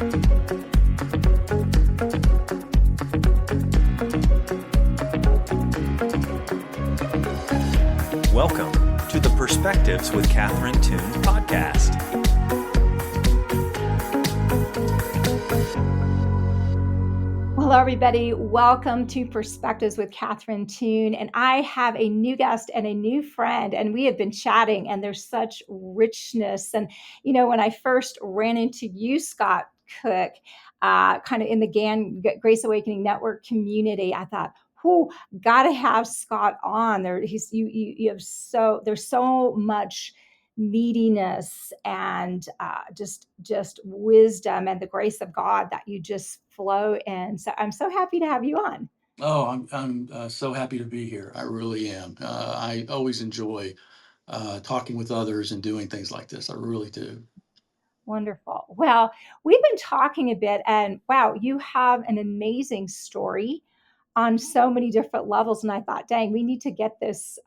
Welcome to the Perspectives with Catherine Toon podcast. Hello, everybody. Welcome to Perspectives with Catherine Toon. And I have a new guest and a new friend, and we have been chatting, and there's such richness. And, when I first ran into you, Scott Cook, kind of in the Grace Awakening Network community, I thought, got to have Scott on there. You have there's so much meatiness and just wisdom and the grace of God that you just flow in. So I'm so happy to have you on. Oh, I'm so happy to be here. I really am. I always enjoy talking with others and doing things like this. I really do. Wonderful. Well, we've been talking a bit, and wow, you have an amazing story on so many different levels. And I thought, dang, we need to get this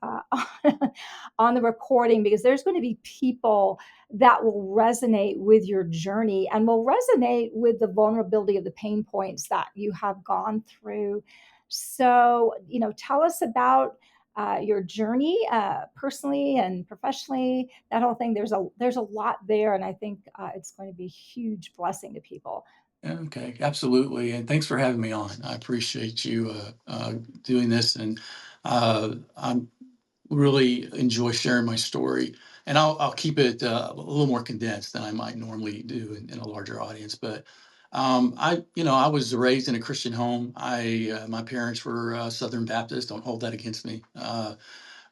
on the recording, because there's going to be people that will resonate with your journey and will resonate with the vulnerability of the pain points that you have gone through. So, tell us about your journey personally and professionally, that whole thing. There's a lot there, and I think it's going to be a huge blessing to people. Okay, absolutely. And thanks for having me on. I appreciate you doing this. And I'm really enjoy sharing my story. And I'll keep it a little more condensed than I might normally do in a larger audience. But I was raised in a Christian home. My parents were Southern Baptist. Don't hold that against me.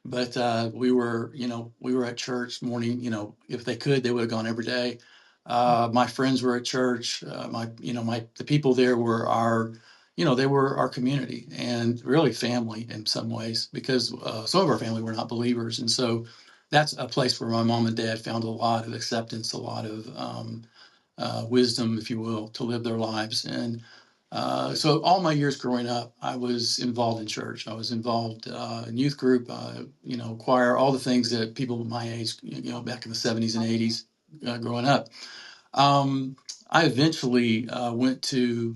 But we were at church morning. If they could, they would have gone every day. My friends were at church. The people there were they were our community and really family in some ways, because some of our family were not believers. And so that's a place where my mom and dad found a lot of acceptance, a lot of wisdom, if you will, to live their lives. And so all my years growing up, I was involved in church. I was involved in youth group, choir, all the things that people my age, back in the 70s and 80s, growing up. I eventually went to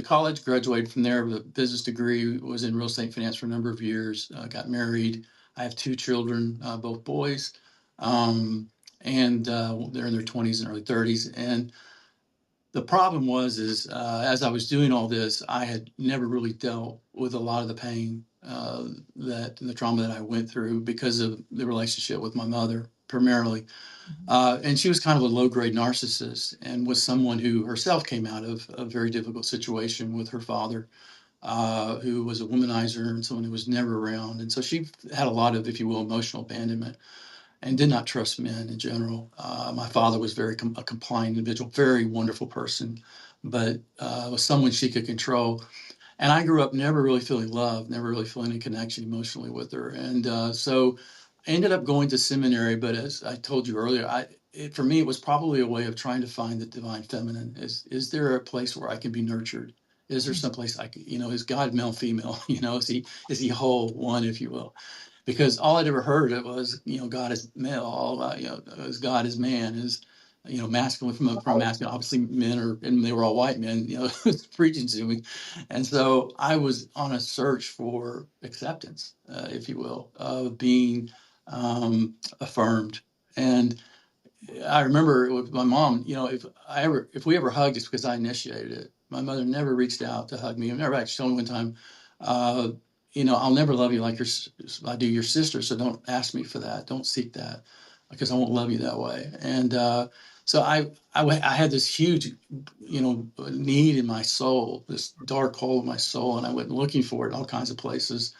college, graduated from there with a business degree, was in real estate finance for a number of years, got married. I have two children, both boys, and they're in their 20s and early 30s. And the problem is as I was doing all this, I had never really dealt with a lot of the pain the trauma that I went through because of the relationship with my mother, primarily. And she was kind of a low-grade narcissist, and was someone who herself came out of a very difficult situation with her father, who was a womanizer and someone who was never around. And so she had a lot of, if you will, emotional abandonment, and did not trust men in general. My father was a compliant individual, very wonderful person, but was someone she could control. And I grew up never really feeling love, never really feeling a connection emotionally with her. And so I ended up going to seminary, but as I told you earlier, for me, it was probably a way of trying to find the divine feminine. Is there a place where I can be nurtured? Is there some place is God male, female? Is he whole, one, if you will? Because all I'd ever heard it was, God is male, as God is man, is, masculine from masculine. Obviously, and they were all white men, preaching to me. And so I was on a search for acceptance, if you will, of being affirmed. And I remember with my mom, if we ever hugged, it's because I initiated it. My mother never reached out to hug me. I never actually told me one time, I'll never love you like I do your sister. So don't ask me for that. Don't seek that, because I won't love you that way. And so I had this huge, need in my soul, this dark hole in my soul, and I went looking for it in all kinds of places,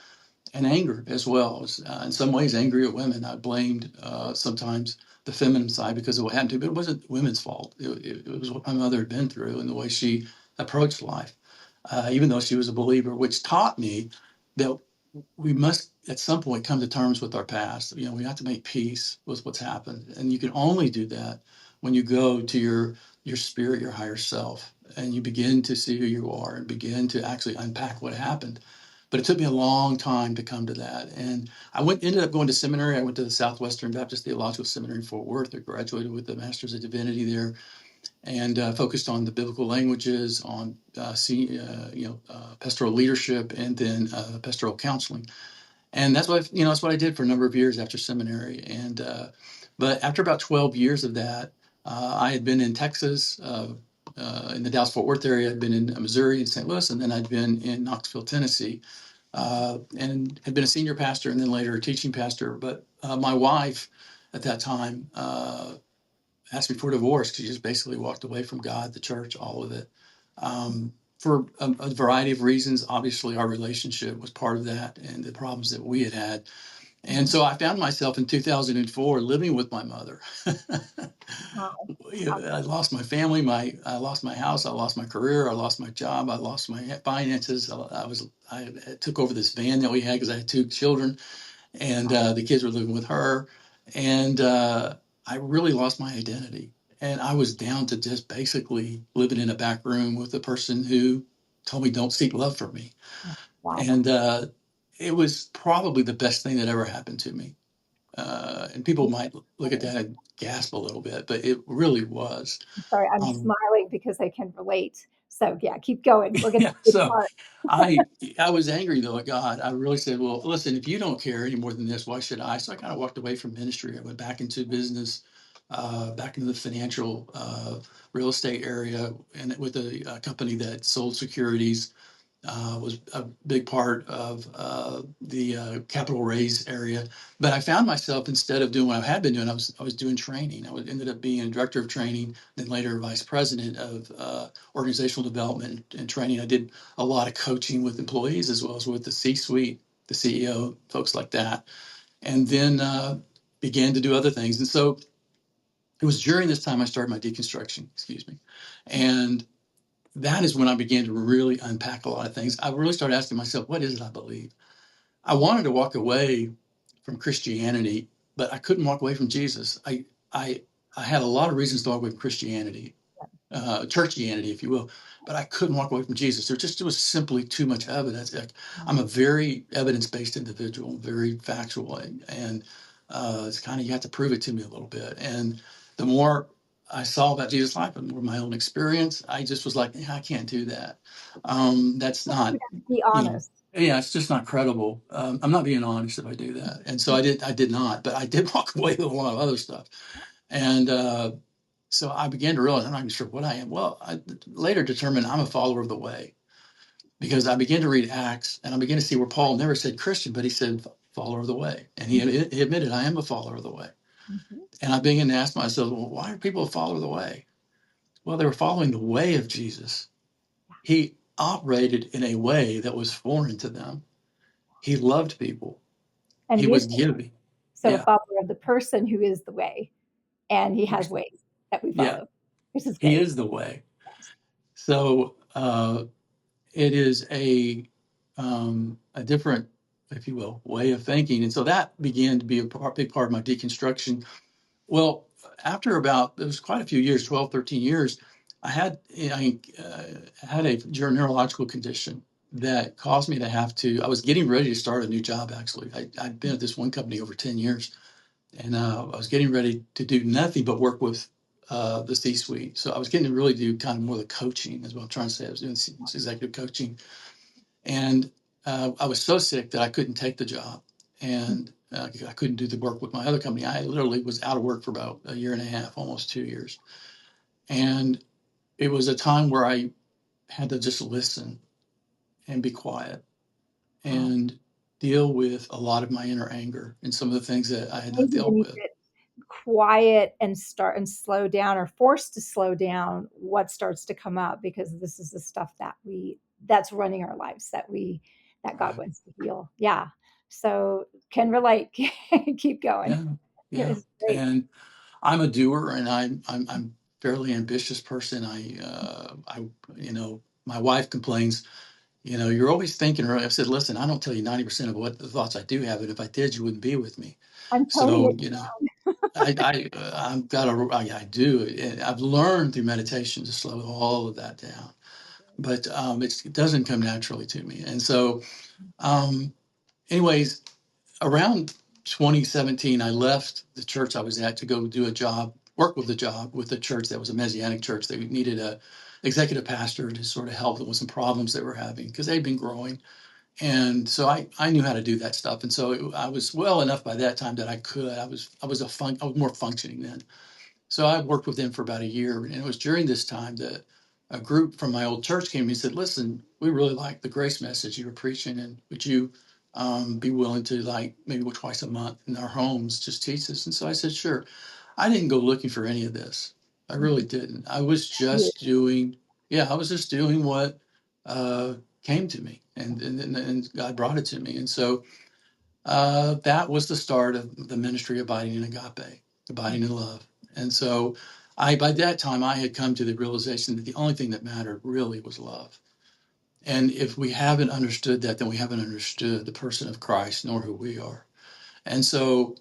and anger as well. In some ways, angry at women. I blamed sometimes the feminine side because of what happened to me, but it wasn't women's fault. It was what my mother had been through and the way she approached life, even though she was a believer, which taught me that we must at some point come to terms with our past. We have to make peace with what's happened. And you can only do that when you go to your spirit, your higher self, and you begin to see who you are and begin to actually unpack what happened. But it took me a long time to come to that. And ended up going to seminary. I went to the Southwestern Baptist Theological Seminary in Fort Worth. I graduated with a Master's of Divinity there. and focused on the biblical languages, on pastoral leadership, and then pastoral counseling. And that's what I did for a number of years after seminary. And but after about 12 years of that, I had been in Texas, in the Dallas-Fort Worth area. I'd been in Missouri and St. Louis, and then I'd been in Knoxville, Tennessee, and had been a senior pastor and then later a teaching pastor. But my wife at that time asked me for divorce because she just basically walked away from God, the church, all of it. For a variety of reasons. Obviously, our relationship was part of that and the problems that we had had. And so I found myself in 2004 living with my mother. Wow. I lost my family, I lost my house, I lost my career, I lost my job, I lost my finances. I took over this van that we had because I had two children, and the kids were living with her, and I really lost my identity, and I was down to just basically living in a back room with a person who told me don't seek love from me, Wow. and it was probably the best thing that ever happened to me. And people might look at that and gasp a little bit, but it really was. Sorry, I'm Um, smiling because I can relate. So yeah, keep going. We'll get to yeah, the good so part. I was angry though at God. I really said, well, listen, if you don't care any more than this, why should I? So I kind of walked away from ministry. I went back into business, back into the financial real estate area, and with a company that sold securities. Was a big part of the capital raise area. But I found myself, instead of doing what I had been doing, I was doing training. Ended up being a director of training, then later vice president of organizational development and training. I did a lot of coaching with employees as well as with the C-suite, the CEO, folks like that, and then began to do other things. And so it was during this time I started my deconstruction, excuse me, and that is when I began to really unpack a lot of things. I really started asking myself, what is it I believe? I wanted to walk away from Christianity, but I couldn't walk away from Jesus. I, I had a lot of reasons to walk away from Christianity, churchianity, if you will, but I couldn't walk away from Jesus. There was simply too much evidence. Like, I'm a very evidence-based individual, very factual, and it's kind of, you have to prove it to me a little bit. And the more I saw about Jesus' life and more my own experience, I just was like, yeah, I can't do that. That's not, Be you know, honest. yeah, it's just not credible. I'm not being honest if I do that. And so I did not, but I did walk away with a lot of other stuff. And so I began to realize I'm not even sure what I am. Well, I later determined I'm a follower of the way, because I began to read Acts and I began to see where Paul never said Christian, but he said follower of the way. And he admitted, I am a follower of the way. Mhm. And I began to ask myself, well, why are people a follower of the way? Well, they were following the way of Jesus. He operated in a way that was foreign to them. He loved people. And He he is was giving. so a Yeah. follower of the person who is the way, and he has ways that we Yeah. follow, which is He great. is the way. So it is a different, if you will, way of thinking. And so that began to be big part of my deconstruction. Well, after about, it was quite a few years, 12, 13 years, I had a neurological condition that caused me to have to, I was getting ready to start a new job, actually. I'd been at this one company over 10 years, and I was getting ready to do nothing but work with the C-suite. So I was getting to really do kind of more of the coaching, is what I'm trying to say. I was doing executive coaching, and I was so sick that I couldn't take the job, and I couldn't do the work with my other company. I literally was out of work for about a year and a half, almost 2 years. And it was a time where I had to just listen and be quiet Wow. and deal with a lot of my inner anger and some of the things that I had not Amazing when dealt you with. get quiet and start and slow down, or forced to slow down, what starts to come up, because this is the stuff that's running our lives, that God Right. wants to heal. Yeah. So can relate. Keep going. Yeah. It Yeah. was great. And I'm a doer, and I'm fairly ambitious person. My wife complains, you're always thinking. Or I said, listen, I don't tell you 90% of what the thoughts I do have, and if I did, you wouldn't be with me. I'm toning So, it I've got I do it. And I've learned through meditation to slow all of that down, but it doesn't come naturally to me. And so, um, anyways, around 2017, I left the church I was at to go do a job work with the church that was a Messianic church. They needed a executive pastor to sort of help them with some problems they were having because they'd been growing. And so I knew how to do that stuff. And so I was well enough by that time that I was more functioning then. So I worked with them for about a year. And it was during this time that a group from my old church came to me and said, listen, we really like the grace message you were preaching. And would you be willing to, like, maybe twice a month in our homes just teach this? And so I said, sure. I didn't go looking for any of this. I really didn't. I was Yeah. just doing, yeah, I was just doing what uh, came to me, and God brought it to me. And so that was the start of the ministry abiding in agape, abiding in love. And so by that time, I had come to the realization that the only thing that mattered really was love. And if we haven't understood that, then we haven't understood the person of Christ nor who we are. And so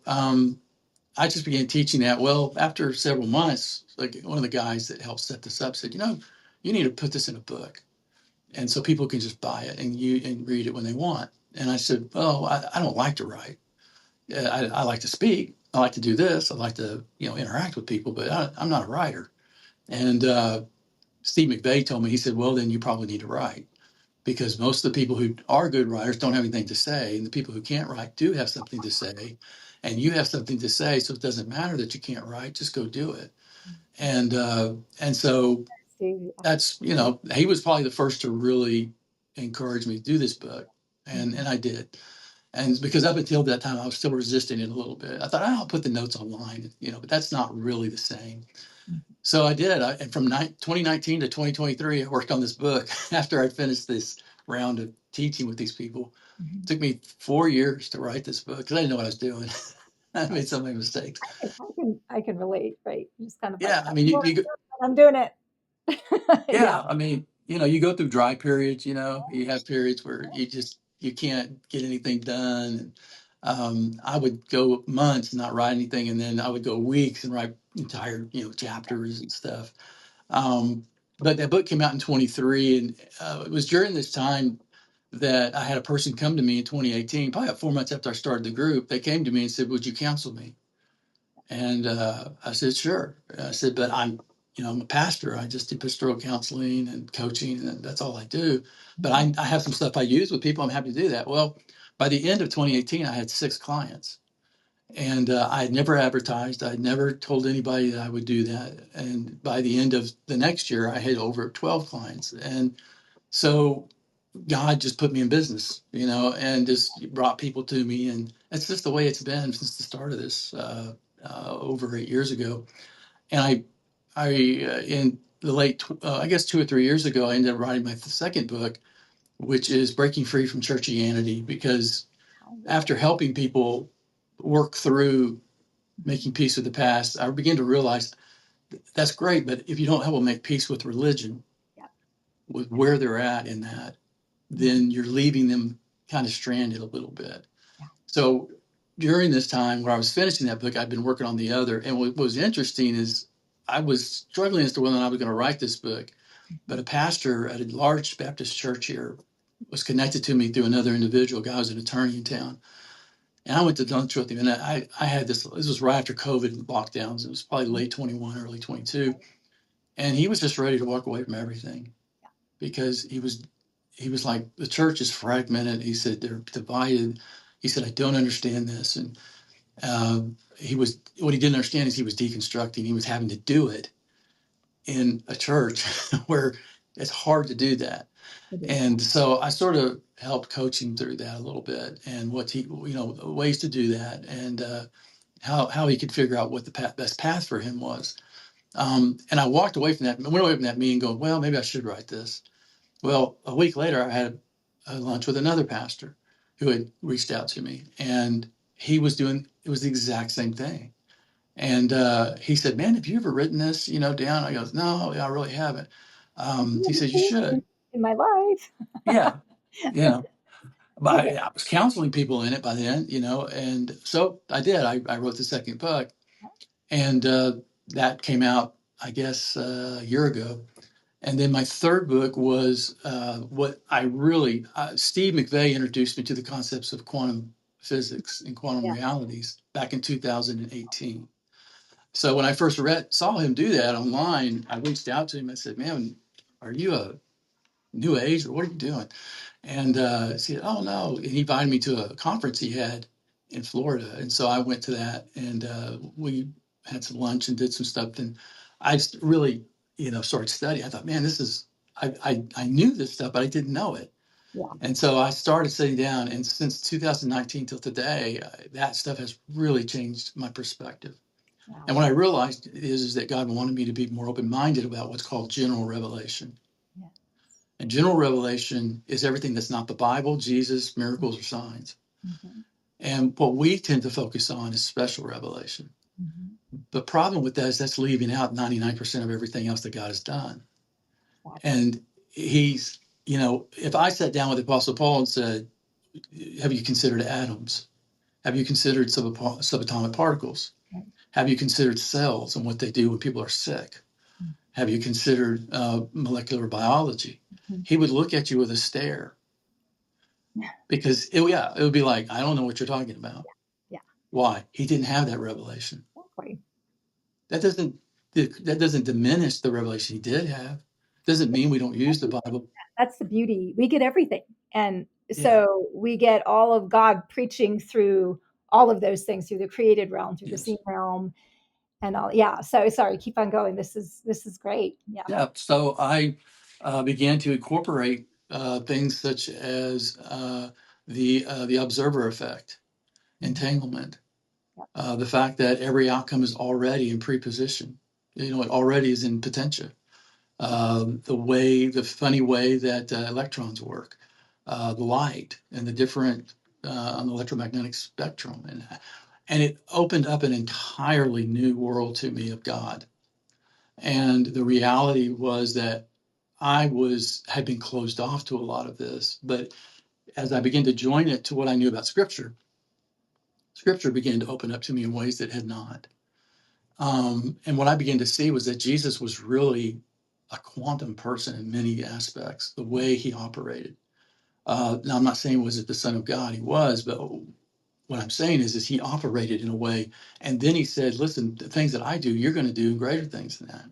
I just began teaching that. Well, after several months, like one of the guys that helped set this up said, you need to put this in a book. And so people can just buy it and read it when they want. And I said, oh, I don't like to write. I like to speak. I like to do this. I like to, interact with people, but I'm not a writer. And Steve McVeigh told me, he said, well, then you probably need to write because most of the people who are good writers don't have anything to say. And the people who can't write do have something to say. And you have something to say. So it doesn't matter that you can't write, just go do it. And so that's, he was probably the first to really encourage me to do this book. And I did. And because up until that time, I was still resisting it a little bit. I thought, I'll put the notes online, but that's not really the same. So I did. And from 2019 to 2023, I worked on this book after I finished this round of teaching with these people. It took me 4 years to write this book because I didn't know what I was doing. I made so many mistakes. I can relate, right? Just kind of like, Yeah, I mean, I'm doing it. Yeah. yeah, I mean, you go through dry periods, you have periods where you can't get anything done. And I would go months and not write anything, and then I would go weeks and write entire, chapters and stuff. But that book came out in 23, and it was during this time that I had a person come to me in 2018, probably about 4 months after I started the group. They came to me and said, "Would you counsel me?" And I said, sure. I said, but I'm a pastor. I just do pastoral counseling and coaching, and that's all I do. But I have some stuff I use with people. I'm happy to do that. Well, by the end of 2018, I had 6 clients, and I had never advertised. I had never told anybody that I would do that. And by the end of the next year, I had over 12 clients. And so God just put me in business, and just brought people to me. And that's just the way it's been since the start of this over 8 years ago. And in the late, I guess 2 or 3 years ago, I ended up writing my second book, which is Breaking Free from Churchianity, because after helping people work through making peace with the past, I began to realize that's great, but if you don't help them make peace with religion, with where they're at in that, then you're leaving them kind of stranded a little bit. So during this time where I was finishing that book, I'd been working on the other. And what was interesting is I was struggling as to whether or not I was going to write this book. But a pastor at a large Baptist church here was connected to me through another individual, a guy who was an attorney in town. And I went to lunch with him. And I had this was right after COVID lockdowns. It was probably late 21, early 22. And he was just ready to walk away from everything because he was like, the church is fragmented. He said, they're divided. He said, I don't understand this. And what he didn't understand is he was deconstructing. He was having to do it in a church where it's hard to do that. And so I sort of helped coach him through that a little bit and ways to do that and how he could figure out what the best path for him was. And I went away from that meeting going, well, maybe I should write this. Well, a week later, I had a lunch with another pastor who had reached out to me, and it was the exact same thing. And he said, man, have you ever written this, down? I goes, no, I really haven't. He said, you should. In my life. Yeah. But I was counseling people in it by then, and so I did. I wrote the second book, and that came out, I guess, a year ago. And then my third book was Steve McVeigh introduced me to the concepts of quantum physics and quantum realities back in 2018. So when I first saw him do that online, I reached out to him. I said, "Man, are you a New Age or what are you doing?" And he said, "Oh no." And he invited me to a conference he had in Florida, and so I went to that, and we had some lunch and did some stuff. And I really, started studying. I thought, man, this is I knew this stuff, but I didn't know it. Yeah. And so I started sitting down, and since 2019 till today, that stuff has really changed my perspective. Wow. And what I realized is that God wanted me to be more open-minded about what's called general revelation. Yeah. And general revelation is everything that's not the Bible, Jesus, miracles, or signs. Mm-hmm. And what we tend to focus on is special revelation. Mm-hmm. The problem with that is that's leaving out 99% of everything else that God has done. Exactly. And he's, if I sat down with the Apostle Paul and said, have you considered atoms? Have you considered subatomic particles? Right. Have you considered cells and what they do when people are sick? Mm-hmm. Have you considered molecular biology? Mm-hmm. He would look at you with a stare because it would be like, I don't know what you're talking about. Yeah. Why? He didn't have that revelation. Exactly. That doesn't diminish the revelation he did have. Doesn't mean we don't use the Bible. That's the beauty. We get everything. And Yeah. so we get all of God preaching through all of those things, through the created realm, through the Yes. seen realm, and all. Yeah. So sorry, keep on going. This is great. Yeah. Yeah. So I began to incorporate things such as the observer effect, entanglement, Yeah. the fact that every outcome is already in preposition. It already is in potentia. The funny way that electrons work, the light, and the different on the electromagnetic spectrum, and it opened up an entirely new world to me of God. And the reality was that had been closed off to a lot of this, but as I began to join it to what I knew about Scripture, Scripture began to open up to me in ways that had not. And what I began to see was that Jesus was really a quantum person in many aspects, the way he operated. Now, I'm not saying was it the Son of God, he was, but what I'm saying is he operated in a way. And then he said, listen, the things that I do, you're going to do greater things than that.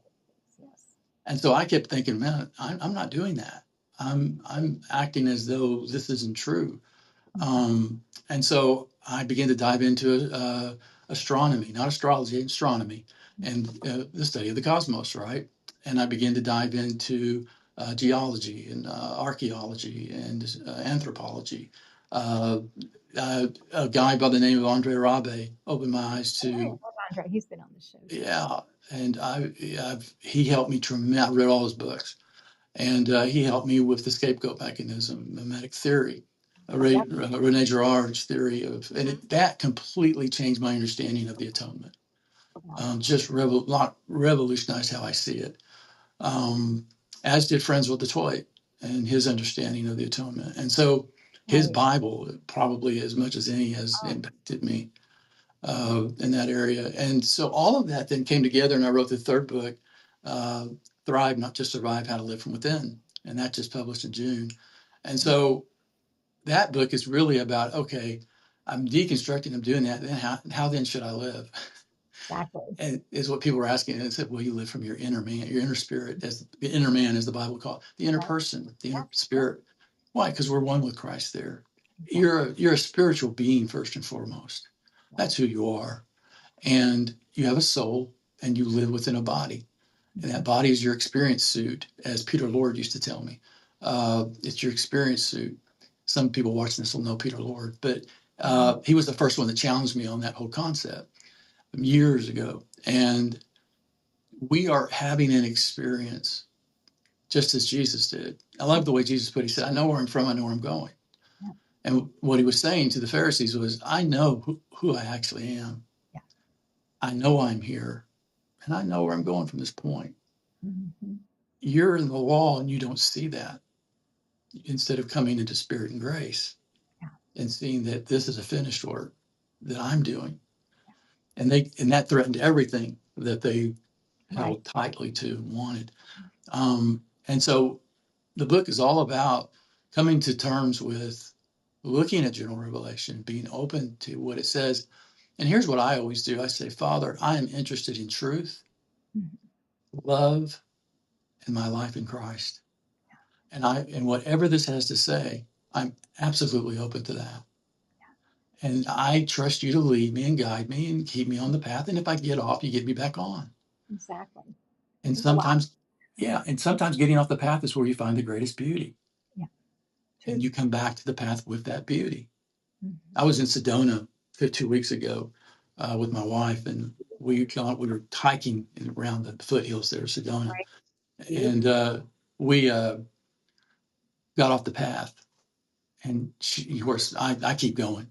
Yes. And so I kept thinking, man, I'm not doing that. I'm acting as though this isn't true. And so I began to dive into astronomy, not astrology, astronomy, and the study of the cosmos, right? And I began to dive into geology and archaeology and anthropology. Uh, a guy by the name of Andre Rabe opened my eyes to, Andre, he's been on the show. yeah, and he helped me tremendously. I read all his books. And he helped me with the scapegoat mechanism, mimetic theory, Rene Girard's theory and that completely changed my understanding of the atonement. Just revolutionized how I see it. As did Francois Detroit and his understanding of the atonement. And so his Bible, probably as much as any, has impacted me in that area. And so all of that then came together, and I wrote the third book, Thrive, Not Just Survive, How to Live from Within. And that just published in June. And so that book is really about, okay, I'm deconstructing, I'm doing that. Then how then should I live? Exactly. And is what people were asking. And I said, well, you live from your inner man, your inner spirit, as the inner man, as the Bible calls it, the inner person, the inner spirit. Why? Because we're one with Christ there. You're a spiritual being first and foremost. That's who you are. And you have a soul and you live within a body. And that body is your experience suit, as Peter Lord used to tell me. It's your experience suit. Some people watching this will know Peter Lord, but he was the first one that challenged me on that whole concept years ago. And we are having an experience just as Jesus did. I love the way Jesus put it. He said, I know where I'm from, I know where I'm going. Yeah. And what he was saying to the Pharisees was, I know who I actually am. Yeah. I know I'm here, and I know where I'm going from this point. Mm-hmm. You're in the law and you don't see that. Instead of coming into spirit and grace and seeing that this is a finished work that I'm doing. And that threatened everything that they held tightly to and wanted. And so the book is all about coming to terms with looking at general revelation, being open to what it says. And here's what I always do. I say, Father, I am interested in truth, Mhm. love, and my life in Christ. And whatever this has to say, I'm absolutely open to that. And I trust you to lead me and guide me and keep me on the path. And if I get off, you get me back on. Exactly. And There's a lot. sometimes, yeah, and sometimes getting off the path is where you find the greatest beauty. Yeah. And True. you come back to the path with that beauty. Mhm. I was in Sedona 2 weeks ago with my wife, and we were hiking around the foothills there of Sedona. Right. And Beautiful. we got off the path. And she, of course, I keep going,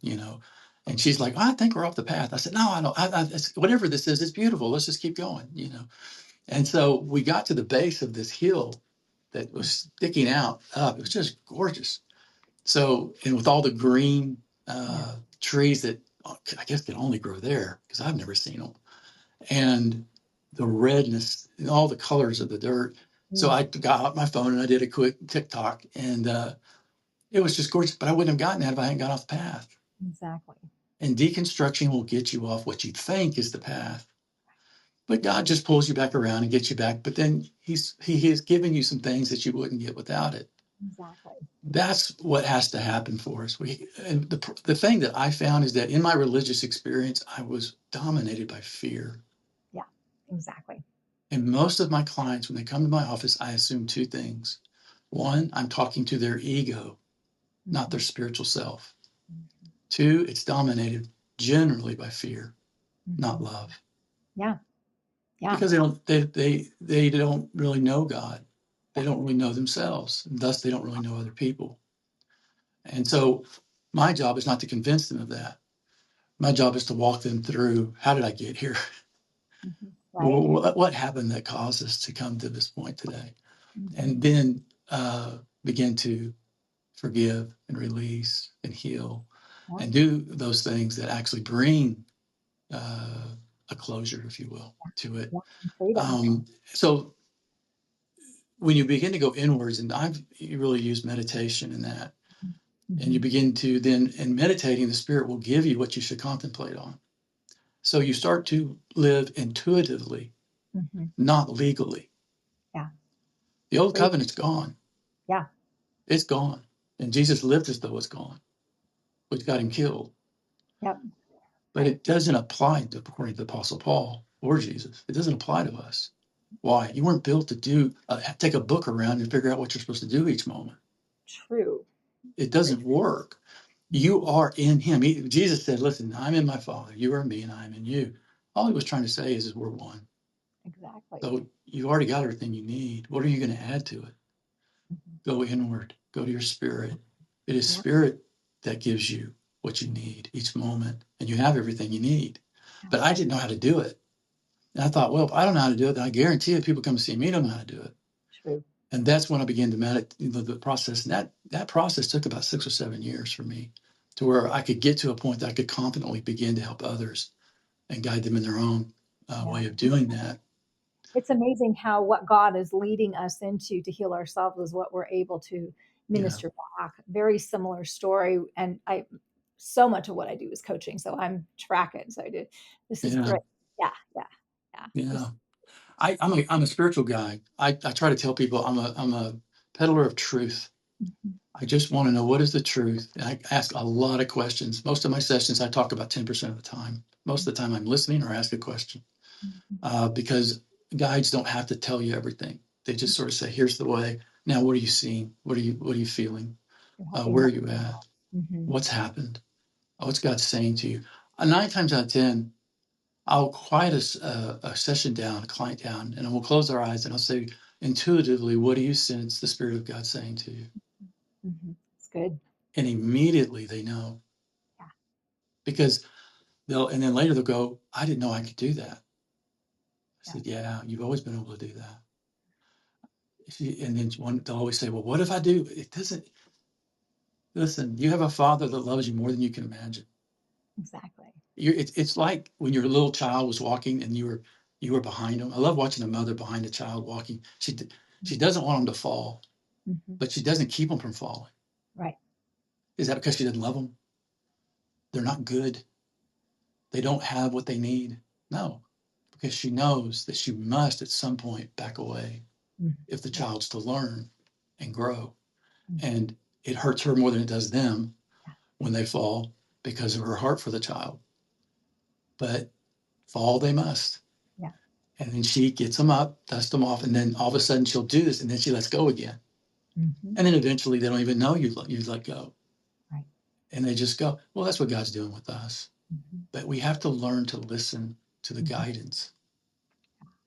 And she's like, I think we're off the path. I said, no, I don't. Whatever this is, it's beautiful. Let's just keep going. And so we got to the base of this hill that was sticking out up. It was just gorgeous. So, and with all the green Yeah. trees that I guess can only grow there because I've never seen them, and the redness and all the colors of the dirt. So Mm. I got out my phone and I did a quick TikTok, and it was just gorgeous. But I wouldn't have gotten that if I hadn't got off the path. Exactly. And deconstruction will get you off what you think is the path. But God just pulls you back around and gets you back. But then he has given you some things that you wouldn't get without it. Exactly. That's what has to happen for us. And the thing that I found is that in my religious experience, I was dominated by fear. Yeah. Exactly. And most of my clients, when they come to my office, I assume two things. One, I'm talking to their ego, not their Mhm. spiritual self. Mhm. Two, it's dominated generally by fear, not Mhm. love. Yeah. Yeah. Because they don't really know God. They Yeah. don't really know themselves. And thus they don't really know other people. And so my job is not to convince them of that. My job is to walk them through, how did I get here? Mhm. Right. What happened that caused us to come to this point today? And Mhm. then begin to forgive and release and heal Yeah. and do those things that actually bring a closure, if you will, to it. Yeah. And freedom. So when you begin to go inwards, and I've really used meditation in that, and you Mhm. begin to then, in meditating, the Spirit will give you what you should contemplate on. So you start to live intuitively, Mhm. not legally. Yeah. The old Freedom. covenant's gone. Yeah. It's gone. And Jesus lived as though it's gone, which got him killed. Yep. But Right. it doesn't apply to, according to the Apostle Paul or Jesus. It doesn't apply to us. Why? You weren't built to take a book around and figure out what you're supposed to do each moment. True. It Very doesn't work. You true. are in him. Jesus said, listen, I'm in my Father. You are in me and I'm in you. All he was trying to say is we're one. Exactly. So you've already got everything you need. What are you going to add to it? Mhm. Go inward. Go to your spirit. It is Yeah. spirit that gives you what you need each moment. And you have everything you need. Yeah. But I didn't know how to do it. And I thought, well, if I don't know how to do it, then I guarantee that people come to see me don't know how to do it. True. And that's when I began to meditate, the process. And that process took about 6 or 7 years for me to where I could get to a point that I could confidently begin to help others and guide them in their own Yeah. way of doing that. It's amazing how what God is leading us into to heal ourselves is what we're able to Yeah. minister back. Very similar story. And I so much of what I do is coaching. So I'm tracking. So I do this is Yeah. great. Yeah, yeah, yeah. Yeah. Just I'm a spiritual guy. I try to tell people I'm a peddler of truth. mhm, I just want to know what is the truth. And I ask a lot of questions. Most of my sessions, I talk about 10% of the time. Most of the time, I'm listening or ask a question mhm, because guides don't have to tell you everything. They just sort of say, "Here's the way." Now, what are you seeing? What are you feeling? you're helping Where them. are you at? Mhm, What's happened? What's God saying to you? 9 times out of 10, I'll quiet a session down, a client down, and we'll close our eyes and I'll say, intuitively, what do you sense the Spirit of God saying to you? mhm. It's good. And immediately they know Yeah, because and then later they'll go, I didn't know I could do that. I yeah, said, yeah, you've always been able to do that. And then they'll always say, well, what if I do? It doesn't, listen, you have a father that loves you more than you can imagine. exactly. It's like when your little child was walking and you were behind them. I love watching a mother behind a child walking. She doesn't want them to fall, Mhm. but she doesn't keep them from falling. Right. Is that because she doesn't love them? They're not good. they don't have what they need? No, because she knows that she must at some point back away if the Yeah. child's to learn and grow. Mhm. And it hurts her more than it does them Yeah. when they fall because of her heart for the child. But fall they must. Yeah. And then she gets them up, dusts them off, and then all of a sudden she'll do this, and then she lets go again. Mhm. And then eventually they don't even know you let go. Right. And they just go, well, that's what God's doing with us. Mhm. But we have to learn to listen to the Mhm. guidance.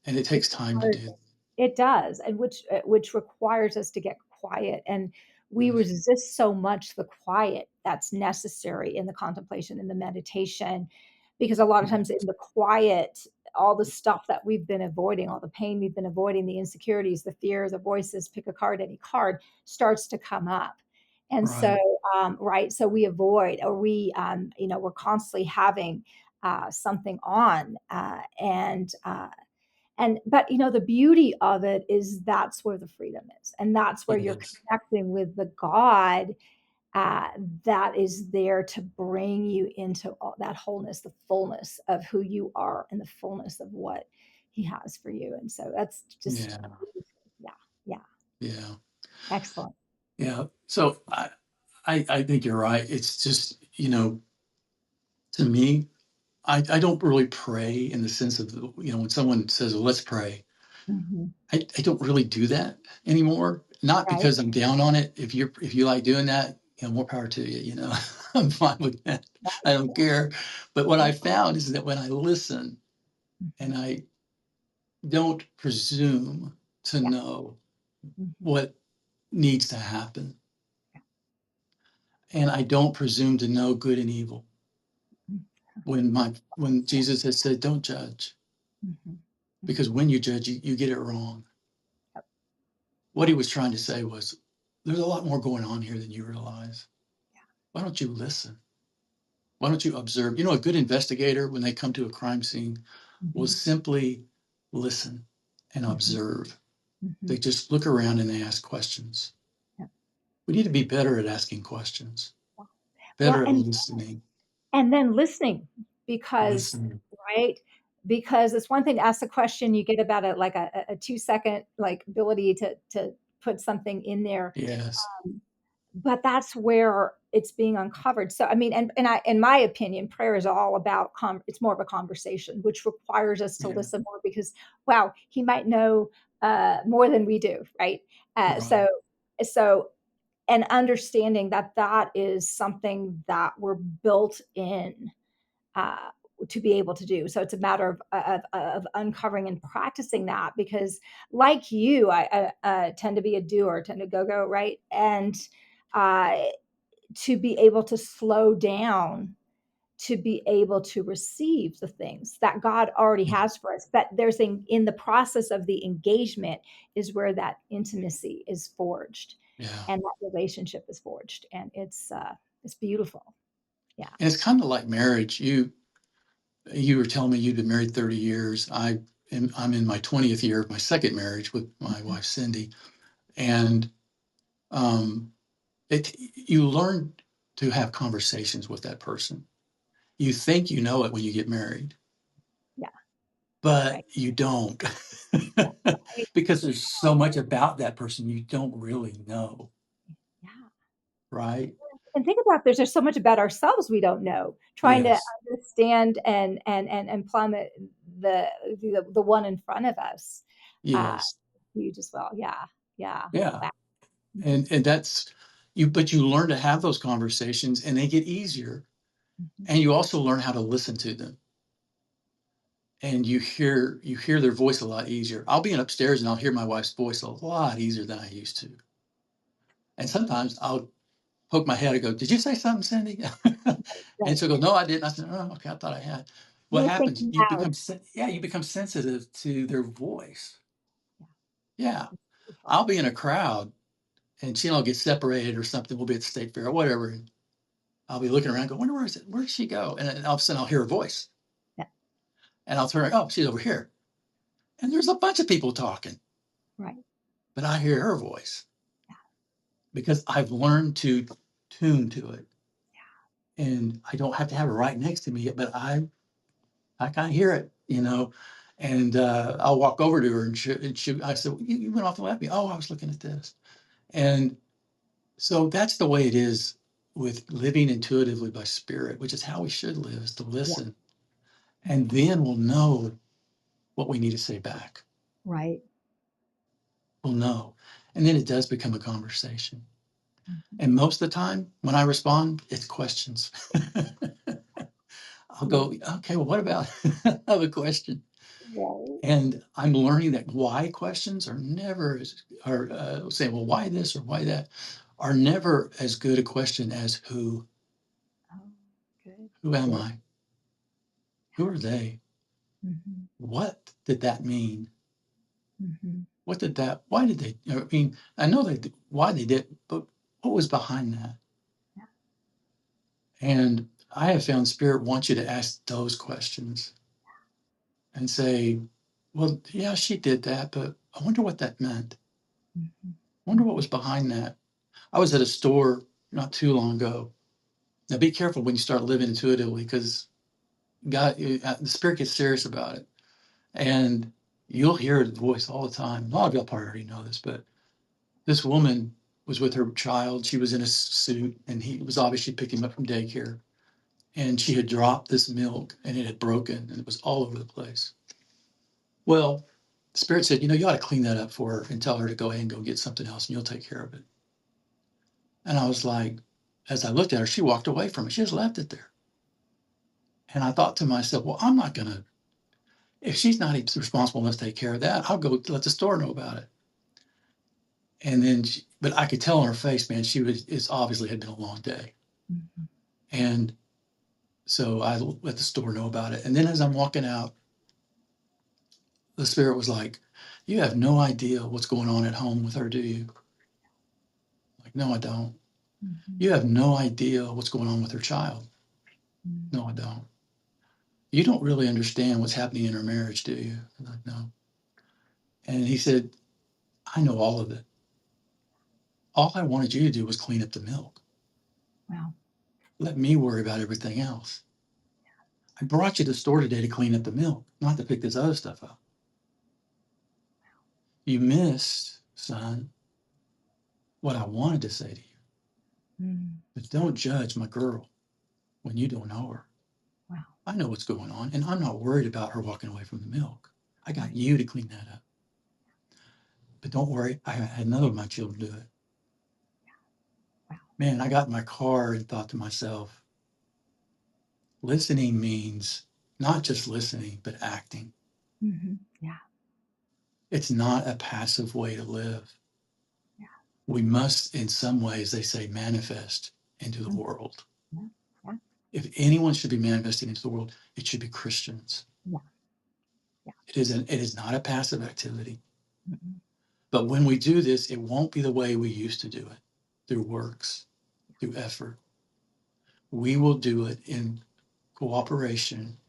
And it It takes time to requires do. it. It does, and which requires us to get quiet, and we Yes. resist so much the quiet that's necessary in the contemplation, in the meditation, because a lot of times in the quiet, all the stuff that we've been avoiding, all the pain we've been avoiding, the insecurities, the fear, the voices, pick a card, any card, starts to come up. And so, Right. right, so we avoid, or we're constantly having something on, but the beauty of it is that's where the freedom is, and that's where It you're is. connecting with the God uh, that is there to bring you into all that wholeness, the fullness of who you are, and the fullness of what He has for you. And so that's just Yeah. yeah, yeah, Yeah. excellent. Yeah. So I think you're right. It's just, to me, I don't really pray in the sense of, when someone says, well, let's pray. Hmm. I don't really do that anymore. Not Right, because I'm down on it. If you like doing that, more power to you, I'm fine with that. I don't care. But what yeah, I found is that when I listen hmm, and I don't presume to yeah, know hmm, what needs to happen, and I don't presume to know good and evil, when Jesus has said, don't judge, hmm, hmm, because when you judge, you get it wrong. What yeah, he was trying to say was, there's a lot more going on here than you realize. yeah, Why don't you listen? Why don't you observe? A good investigator, when they come to a crime scene, will hmm, simply listen and hmm, observe. hmm, They just look around and they ask questions. yeah. We need to be better at asking questions, Well, better at listening. and then listening, because Listening. right, because it's one thing to ask a question, you get about a 2-second like ability to put something in there, Yes. but that's where it's being uncovered. So I mean, in my opinion, prayer is all about it's more of a conversation, which requires us to Yeah. listen more, because wow, he might know more than we do, right? uh, Right. so so and understanding that that is something that we're built in uh, to be able to do. So it's a matter of uncovering and practicing that, because, like you, I tend to be a doer, tend to go, right? And uh, to be able to slow down, to be able to receive the things that God already Yeah. has for us. But in the process of the engagement is where that intimacy is forged, Yeah. and that relationship is forged, and it's beautiful. Yeah. And it's kind of like marriage. You were telling me you'd been married 30 years. I'm in my 20th year of my second marriage with my Mhm. wife, Cindy. And um, you learn to have conversations with that person. You think you know it when you get married, Yeah. but Right. you don't. Yeah. Right. Because there's so much about that person you don't really know, Yeah. right? And think about, there's just so much about ourselves we don't know. Trying to Yes. understand and plummet the one in front of us. Uh, Yes. huge as well. Yeah. Yeah. Yeah. Wow. Mhm. And that's but you learn to have those conversations and they get easier. Mhm. And you also learn how to listen to them. And you hear their voice a lot easier. I'll be in upstairs and I'll hear my wife's voice a lot easier than I used to. And sometimes I'll poke my head and go, "Did you say something, Cindy?" And Right. she'll go, "No, I didn't." I said, "Oh, okay, I thought I had." What We're happens? thinking You loud. become you become sensitive to their voice. Yeah. Yeah. It's beautiful. I'll be in a crowd and she'll get separated or something. We'll be at the state fair or whatever. And I'll be looking around, go, "Wonder where is it? Where did she go?" And then all of a sudden I'll hear a voice. Yeah. And I'll turn around, oh, she's over here. And there's a bunch of people talking, Right. but I hear her voice Yeah. because I've learned to tune to it. And I don't have to have it right next to me, but I I can't hear it, you know. And I'll walk over to her and I said, well, you went off and left me. Oh, I was looking at this. And so that's the way it is with living intuitively by spirit, which is how we should live, is to Yeah. listen. And then we'll know what we need to say back. Right. We'll know. And then it does become a conversation. Mhm. And most of the time when I respond, it's questions. I'll go, okay, well, what about I have a question? Right. And I'm learning that why questions are never saying, well, why this or why that are never as good a question as who. Oh, good. Who am Good. I? Who are they? Mhm. What did that mean? Mhm. Why did they, I mean, I know why they did, but what was behind that? Yeah. And I have found Spirit wants you to ask those questions and say, well, yeah, she did that, but I wonder what that meant. Mhm. I wonder what was behind that. I was at a store not too long ago. Now, be careful when you start living intuitively because the Spirit gets serious about it. And you'll hear the voice all the time. A lot of y'all probably already know this, but this woman was with her child. She was in a suit, and he was obviously picking him up from daycare. And she had dropped this milk, and it had broken, and it was all over the place. Well, the Spirit said, you ought to clean that up for her and tell her to go ahead and go get something else, and you'll take care of it. And I was like, as I looked at her, she walked away from it. She just left it there. And I thought to myself, well, I'm not going to, if she's not responsible enough to take care of that, I'll go let the store know about it. And then, but I could tell on her face, man, it's obviously had been a long day. Mhm. And so I let the store know about it. And then as I'm walking out, the Spirit was like, you have no idea what's going on at home with her, do you? Like, no, I don't. Mhm. You have no idea what's going on with her child. Mhm. No, I don't. You don't really understand what's happening in her marriage, do you? I'm like, no. And he said, I know all of it. All I wanted you to do was clean up the milk. Wow. Let me worry about everything else. I brought you to the store today to clean up the milk, not to pick this other stuff up. You missed, son, what I wanted to say to you. Mm. But don't judge my girl when you don't know her. Wow. I know what's going on, and I'm not worried about her walking away from the milk. I got you to clean that up. But don't worry, I had another of my children do it. Wow. Man, I got in my car and thought to myself, listening means not just listening, but acting. Mhm. Yeah. It's not a passive way to live. Yeah. We must, in some ways, they say, manifest into the Mm. world. Yeah. Yeah. If anyone should be manifesting into the world, it should be Christians. Yeah. Yeah. It is not a passive activity. Mhm. But when we do this, it won't be the way we used to do it, through works, through effort. We will do it in cooperation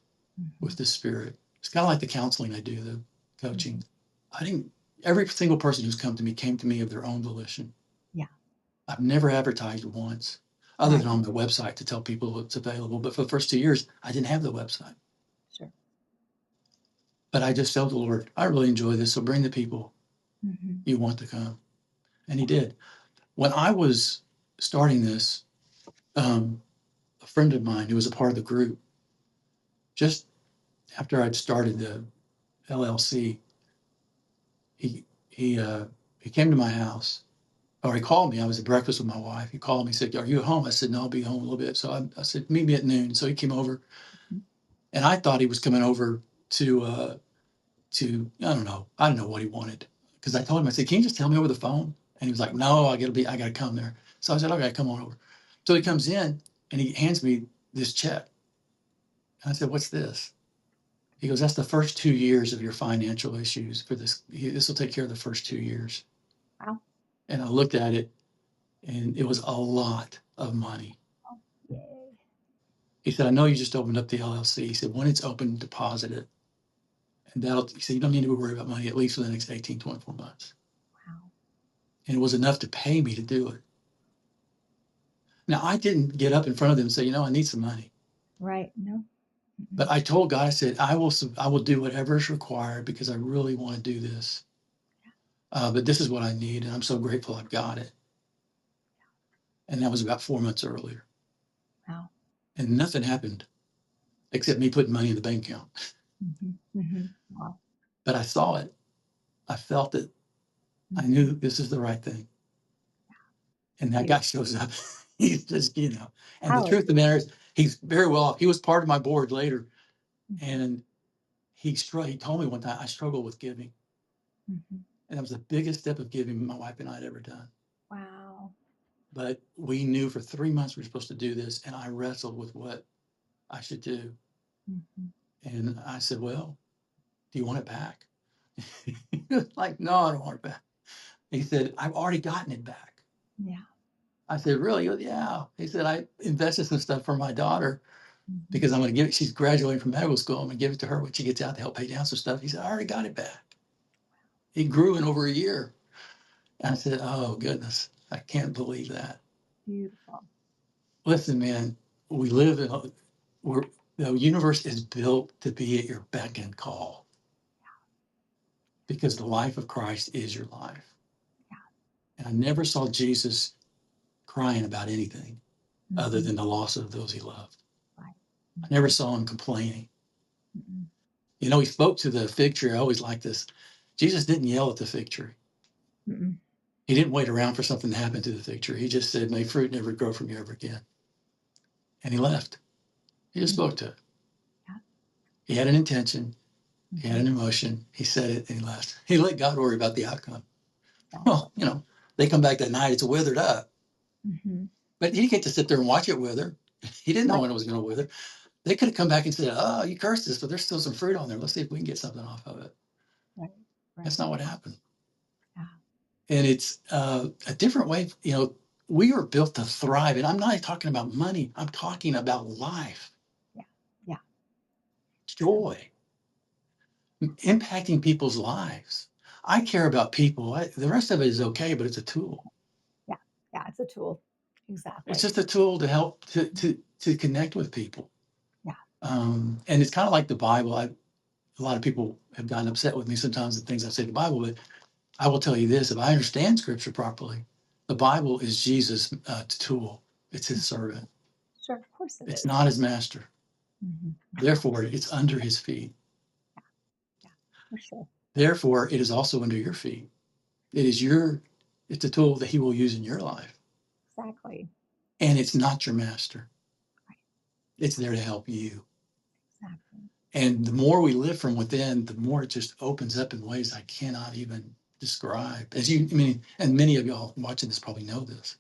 with Mhm. the Spirit. It's kind of like the counseling I do, the coaching. Mhm. I didn't, every single person who's come to me came to me of their own volition. Yeah. I've never advertised once, other Right. than on my website to tell people it's available. But for the first 2 years, I didn't have the website. Sure. But I just told the Lord, I really enjoy this. So bring the people Mhm. you want to come. And he did. When I was starting this, a friend of mine who was a part of the group, just after I'd started the LLC, he he uh, he came to my house, or he called me. I was at breakfast with my wife. He called me, said, "Are you at home?" I said, "No, I'll be home a little bit." So I said, "Meet me at noon." So he came over, Mhm. and I thought he was coming over to I don't know what he wanted because I told him, I said, "Can you just tell me over the phone?" And he was like, "No, I gotta come there." So I said, "Okay, come on over." So he comes in and he hands me this check. And I said, "What's this?" He goes, "That's the first 2 years of your financial issues for this. This will take care of the first 2 years." Wow. And I looked at it, and it was a lot of money. Oh, yay. He said, "I know you just opened up the LLC." He said, "When it's open, deposit it. And he said, you don't need to worry about money at least for the next 18, 24 months. Wow. And it was enough to pay me to do it. Now, I didn't get up in front of them and say, I need some money. Right. No. But I told God, I said, I will do whatever is required because I really want to do this. But this is what I need, and I'm so grateful I've got it. And that was about 4 months earlier. Wow. And nothing happened except me putting money in the bank account. Wow. But I saw it. I felt it. I knew this is the right thing. And that guy shows up. He's just, and the truth of the matter is, he's very well off. He was part of my board later. And he told me one time, I struggle with giving. And that was the biggest step of giving my wife and I had ever done. Wow. But we knew for 3 months we were supposed to do this. And I wrestled with what I should do. And I said, well, do you want it back? He was like, no, I don't want it back. He said, I've already gotten it back. Yeah. I said, really? He goes, yeah. He said, I invested some stuff for my daughter because I'm going to give it. She's graduating from medical school. I'm going to give it to her when she gets out to help pay down some stuff. He said, I already got it back. It grew in over a year. And I said, oh, goodness, I can't believe that. Beautiful. Listen, man, we live in the universe is built to be at your beck and call because the life of Christ is your life. Yeah. And I never saw Jesus crying about anything other than the loss of those he loved. Right. I never saw him complaining. He spoke to the fig tree. I always like this. Jesus didn't yell at the fig tree. He didn't wait around for something to happen to the fig tree. He just said, may fruit never grow from you ever again. And he left. He just spoke to it. Yeah. He had an intention. He had an emotion. He said it and he left. He let God worry about the outcome. Well, they come back that night, it's withered up. But he didn't get to sit there and watch it wither. He didn't know when it was going to wither. They could have come back and said, oh, you cursed this, but there's still some fruit on there. Let's see if we can get something off of it. Right. That's not what happened. Yeah. And it's a different way. We are built to thrive. And I'm not talking about money. I'm talking about life. Yeah. Yeah. Joy. Impacting people's lives. I care about people. The rest of it is okay, but it's a tool. Yeah. Yeah. It's a tool. Exactly. It's just a tool to help to connect with people. Yeah. And it's kind of like the Bible. A lot of people have gotten upset with me sometimes the things I say in the Bible, but I will tell you this: if I understand Scripture properly, the Bible is Jesus' tool. It's his servant. Sure, of course it's not his master. Therefore, it's under his feet. Yeah, for sure. Therefore, it is also under your feet. It's a tool that he will use in your life. Exactly. And it's not your master. Right. It's there to help you. Exactly. And the more we live from within, the more it just opens up in ways I cannot even describe. And many of y'all watching this probably know this.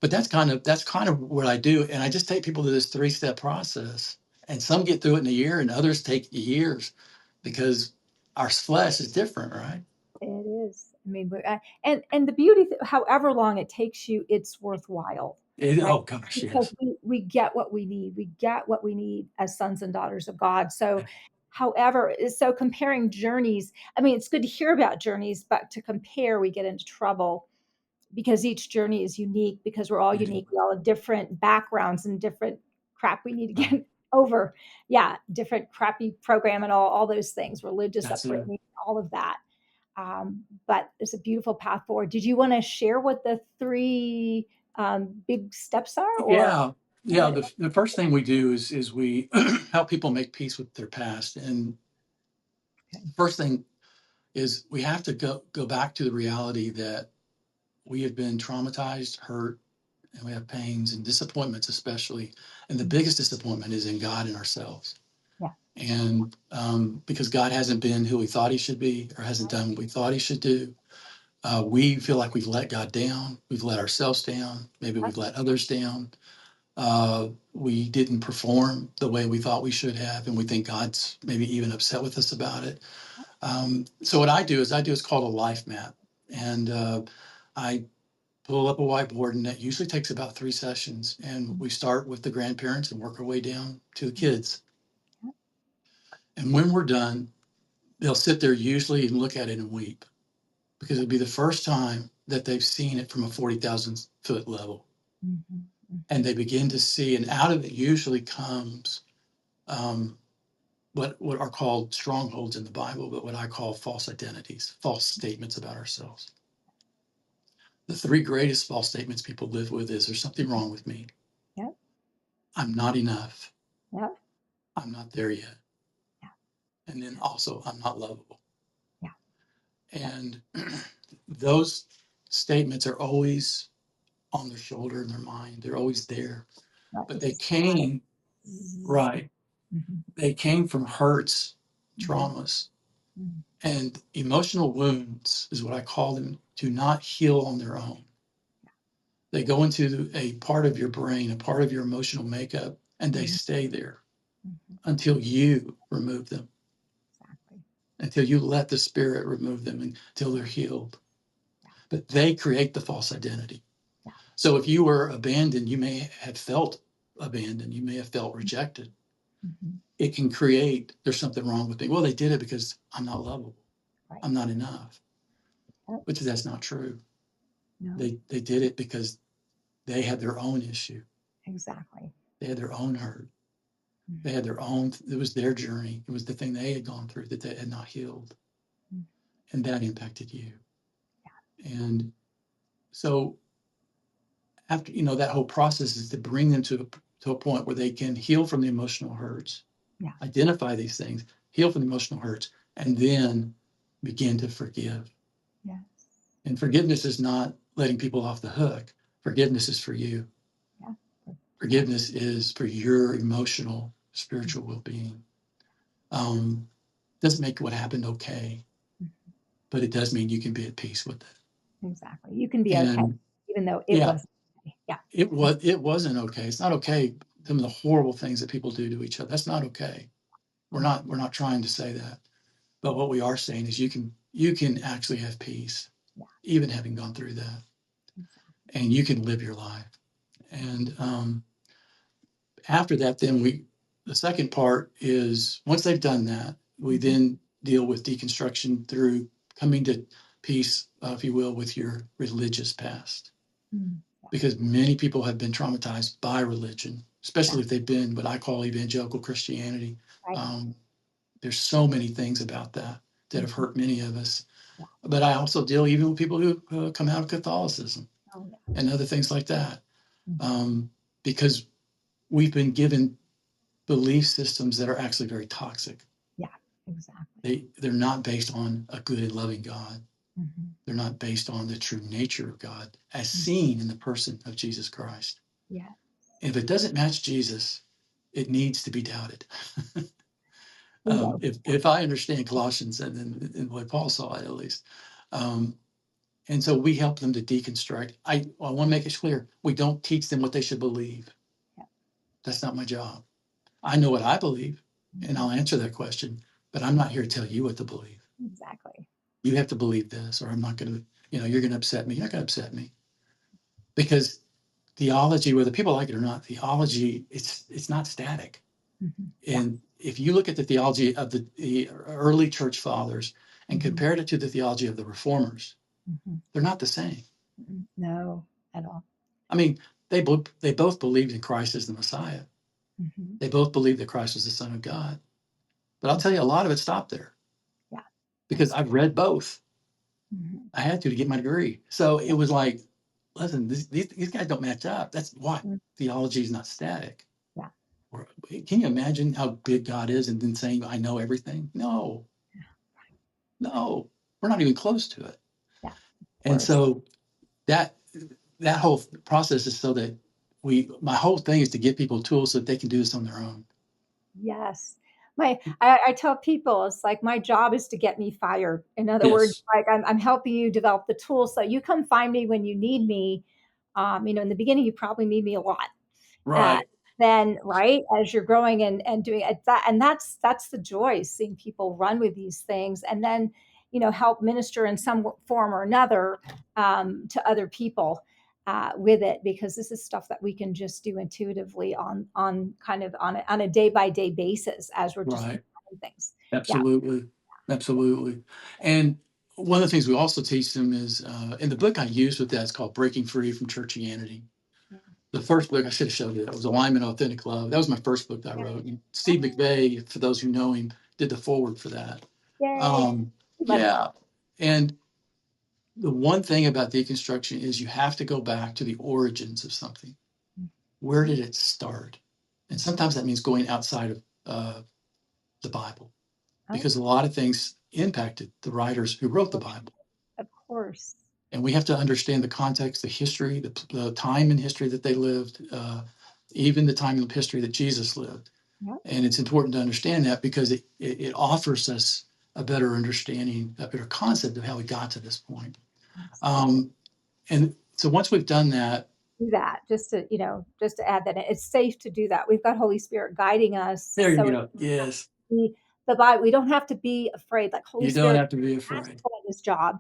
But that's kind of what I do. And I just take people to this 3-step process. And some get through it in a year and others take years because our flesh is different, right? It is. And the beauty, however long it takes you, it's worthwhile. Right? Oh gosh, because we get what we need. We get what we need as sons and daughters of God. So, so comparing journeys, it's good to hear about journeys, but to compare, we get into trouble because each journey is unique because we're all unique. We all have different backgrounds and different crap we need to get over. Yeah, different crappy program and all those things, religious upbringing, all of that. But it's a beautiful path forward. Did you want to share what the 3 big steps are? Or? Yeah. The first thing we do is we help people make peace with their past. And the first thing is we have to go back to the reality that we have been traumatized, hurt, and we have pains and disappointments, especially. And the biggest disappointment is in God and ourselves. Yeah. And because God hasn't been who we thought he should be or hasn't done what we thought he should do, we feel like we've let God down. We've let ourselves down. Maybe we've let others down. We didn't perform the way we thought we should have, and we think God's maybe even upset with us about it. So what I do is called a life map. And I pull up a whiteboard, and that usually takes about 3 sessions. And we start with the grandparents and work our way down to the kids. And when we're done, they'll sit there usually and look at it and weep because it'll be the first time that they've seen it from a 40,000 foot level. And they begin to see, and out of it usually comes what are called strongholds in the Bible, but what I call false identities, false statements about ourselves. The three greatest false statements people live with is there's something wrong with me. Yep. I'm not enough. Yep. I'm not there yet. Yeah. And then also I'm not lovable. Yeah. And those statements are always on their shoulder and their mind. They're always there. Right. But they It's came, right. Mm-hmm. They came from hurts, Mm-hmm. traumas, Mm-hmm. and emotional wounds is what I call them, do not heal on their own. They go into a part of your brain, a part of your emotional makeup, and they Mm-hmm. stay there Mm-hmm. until you remove them, Exactly. until you let the spirit remove them, until they're healed. Yeah. But they create the false identity. Yeah. So if you were abandoned, you may have felt abandoned, you may have felt rejected. Mm-hmm. It can create, there's something wrong with me. Well, they did it because I'm not lovable. Right. I'm not enough. Yep. Which that's not true. No. They did it because they had their own issue. Exactly. They had their own hurt. Mm-hmm. They had their own, it was their journey. It was the thing they had gone through that they had not healed. Mm-hmm. And that impacted you. Yeah. And so after, that whole process is to bring them to a point where they can heal from the emotional hurts, Yeah. identify these things, heal from the emotional hurts, and then begin to forgive. Yes. And forgiveness is not letting people off the hook. Forgiveness is for you. Yeah. Forgiveness is for your emotional, spiritual well-being. Doesn't make what happened okay, but it does mean you can be at peace with it. Exactly. You can be okay, And even though it yeah, wasn't okay. Yeah. it wasn't okay. It's not okay. Some of the horrible things that people do to each other. That's not okay. We're not trying to say that. But what we are saying is you can actually have peace, Yeah. even having gone through that, Exactly. and you can live your life. And after that, then the second part is once they've done that, we Mm-hmm. then deal with deconstruction through coming to peace, if you will, with your religious past. Mm-hmm. Yeah. Because many people have been traumatized by religion, especially Yeah. if they've been what I call evangelical Christianity. Right. There's so many things about that have Mm-hmm. hurt many of us. Yeah. But I also deal even with people who come out of Catholicism Oh, yeah. and other things like that, Mm-hmm. because we've been given belief systems that are actually very toxic. Yeah. Exactly. They're not based on a good and loving God. Mm-hmm. They're not based on the true nature of God as Mm-hmm. seen in the person of Jesus Christ. Yeah. If it doesn't match Jesus, it needs to be doubted. Bingo. If I understand Colossians and the way Paul saw it, at least. And so we help them to deconstruct. I want to make it clear, we don't teach them what they should believe. Yeah. That's not my job. I know what I believe, and Mm-hmm. I'll answer that question, but I'm not here to tell you what to believe. Exactly. You have to believe this, or I'm not going to, you're going to upset me. You're not going to upset me. Because theology, whether people like it or not, theology, it's not static. Mm-hmm. Yeah. And if you look at the theology of the early church fathers and Mm-hmm. compared it to the theology of the reformers, Mm-hmm. they're not the same. Mm-hmm. No, at all. I mean, they both believed in Christ as the Messiah. Mm-hmm. They both believed that Christ was the Son of God. But I'll tell you, a lot of it stopped there. Yeah. Because I've read both. Mm-hmm. I had to get my degree. So it was like, listen, these guys don't match up. That's why Mm-hmm. theology is not static. Yeah. Can you imagine how big God is and then saying, I know everything? No, no, we're not even close to it. Yeah. Of And course. so that whole process is so that my whole thing is to give people tools so that they can do this on their own. Yes. I tell people it's like my job is to get me fired. In other words, Yes, like I'm helping you develop the tools so you come find me when you need me. In the beginning, you probably need me a lot. Uh, right, then, right, as you're growing and doing it, that's the joy, seeing people run with these things, and then help minister in some form or another to other people with it, because this is stuff that we can just do intuitively on kind of on a day by day basis as we're just right. doing things. Yeah. Absolutely. Absolutely. And one of the things we also teach them is in the book I use with that, it's called Breaking Free from Churchianity. The first book, I should have showed you, that was Alignment, Authentic Love. That was my first book that I wrote. And Steve Oh, McVeigh, for those who know him, did the foreword for that. yay. Love it. Yeah. And the one thing about deconstruction is you have to go back to the origins of something. Where did it start? And sometimes that means going outside of the Bible, Oh, because a lot of things impacted the writers who wrote the Bible. of course. And we have to understand the context, the history, the time in history that they lived, even the time in history that Jesus lived. Yeah, And it's important to understand that because it offers us a better understanding, a better concept of how we got to this point. absolutely. Um, and so once we've done that, Do that just to add that it's safe to do that. We've got Holy Spirit guiding us. there So you it go. Yes, the Bible, we don't have to be afraid. Like Holy you don't Spirit have to be has afraid. done his job.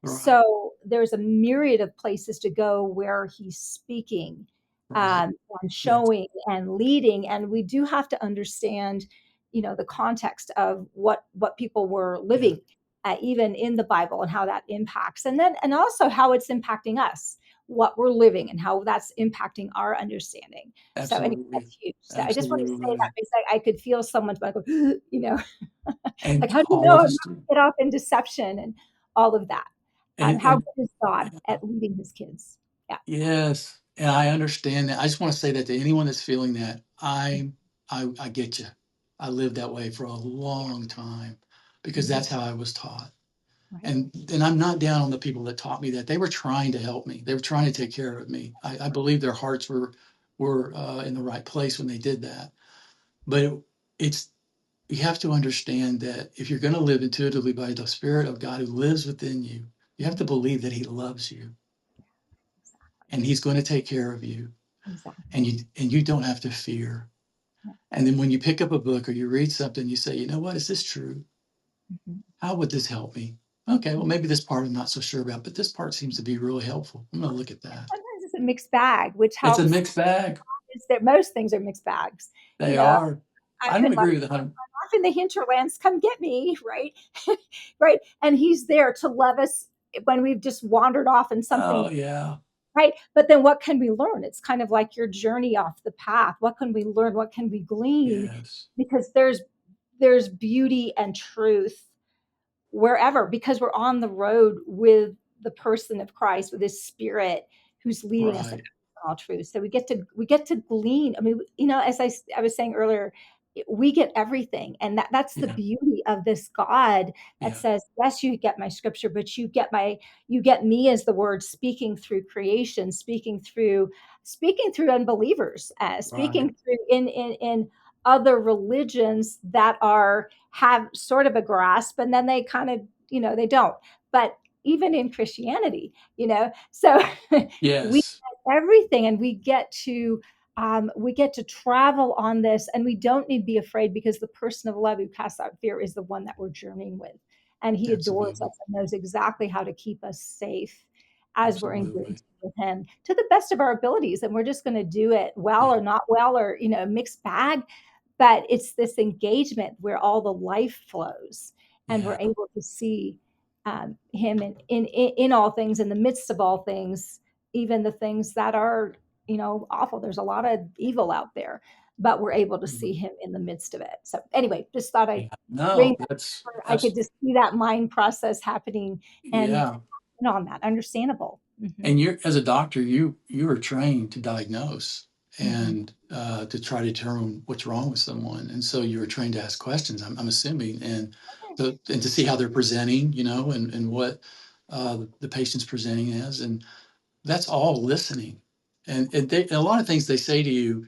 Right, So there's a myriad of places to go where he's speaking right. and Yes, showing and leading. And we do have to understand, the context of what people were yeah, living, even in the Bible, and how that impacts, and also how it's impacting us, what we're living, and how that's impacting our understanding. So anyway, absolutely. that's huge. So I just want to say that Absolutely. because I could feel someone's like, like, And how do you all know of I'm us not do. get off in deception and all of that? How And good is God yeah. at leading his kids? Yeah. Yes, and I understand that. I just want to say that to anyone that's feeling that. I get you. I lived that way for a long time because Mhm. that's how I was taught. Right. And I'm not down on the people that taught me that. They were trying to help me. They were trying to take care of me. I believe their hearts were in the right place when they did that. But it's you have to understand that if you're going to live intuitively by the Spirit of God who lives within you, you have to Mhm. believe that He loves you Exactly. and He's going to take care of you Exactly. and you don't have to fear. Yeah. And then when you pick up a book or you read something, you say, you know what, is this true? Mhm. How would this help me? Okay, well, maybe this part I'm not so sure about, but this part seems to be really helpful. I'm going to look at that. Sometimes it's a mixed bag, which It's a helps. mixed bag. Is that most things are mixed bags. You They know, are. I I don't put my agree with that. off in the hinterlands, come get me, right? Right. And he's there to love us when we've just wandered off in Oh, something. yeah. Right. But then what can we learn? It's kind of like your journey off the path. What can we learn? What can we glean? Yes. Because there's beauty and truth wherever, because we're on the road with the person of Christ, with his spirit who's leading us in Right. all truth. So we get to glean. I mean, as I was saying earlier, we get everything. And that's the Yeah. beauty of this God that Yeah. says, yes, you get my scripture, but you get me as the word, speaking through creation, speaking through unbelievers, Right. speaking through in other religions that have sort of a grasp, and then they kind of, they don't. But even in Christianity, so we Yes. get everything, and we get to travel on this, and we don't need to be afraid, because the person of love who casts out fear is the one that we're journeying with, and he adores Absolutely. us and knows exactly how to keep us safe as we're Absolutely. engaged with him to the best of our abilities. And we're just going to do it well Yeah. or not well, or mixed bag. But it's this engagement where all the life flows, and we're Yeah. able to see him in all things, in the midst of all things, even the things that are awful. There's a lot of evil out there, but we're able to see him in the midst of it. So anyway, just thought I'd Yeah. bring No, that. that's I could absolutely. just see that mind process happening, and Yeah. on that, understandable. And you're as a doctor, you are trained to diagnose Hmm. and to try to determine what's wrong with someone. And so you were trained to ask questions, I'm assuming, and to see how they're presenting, and what the patient's presenting as. And that's all listening. And a lot of things they say to you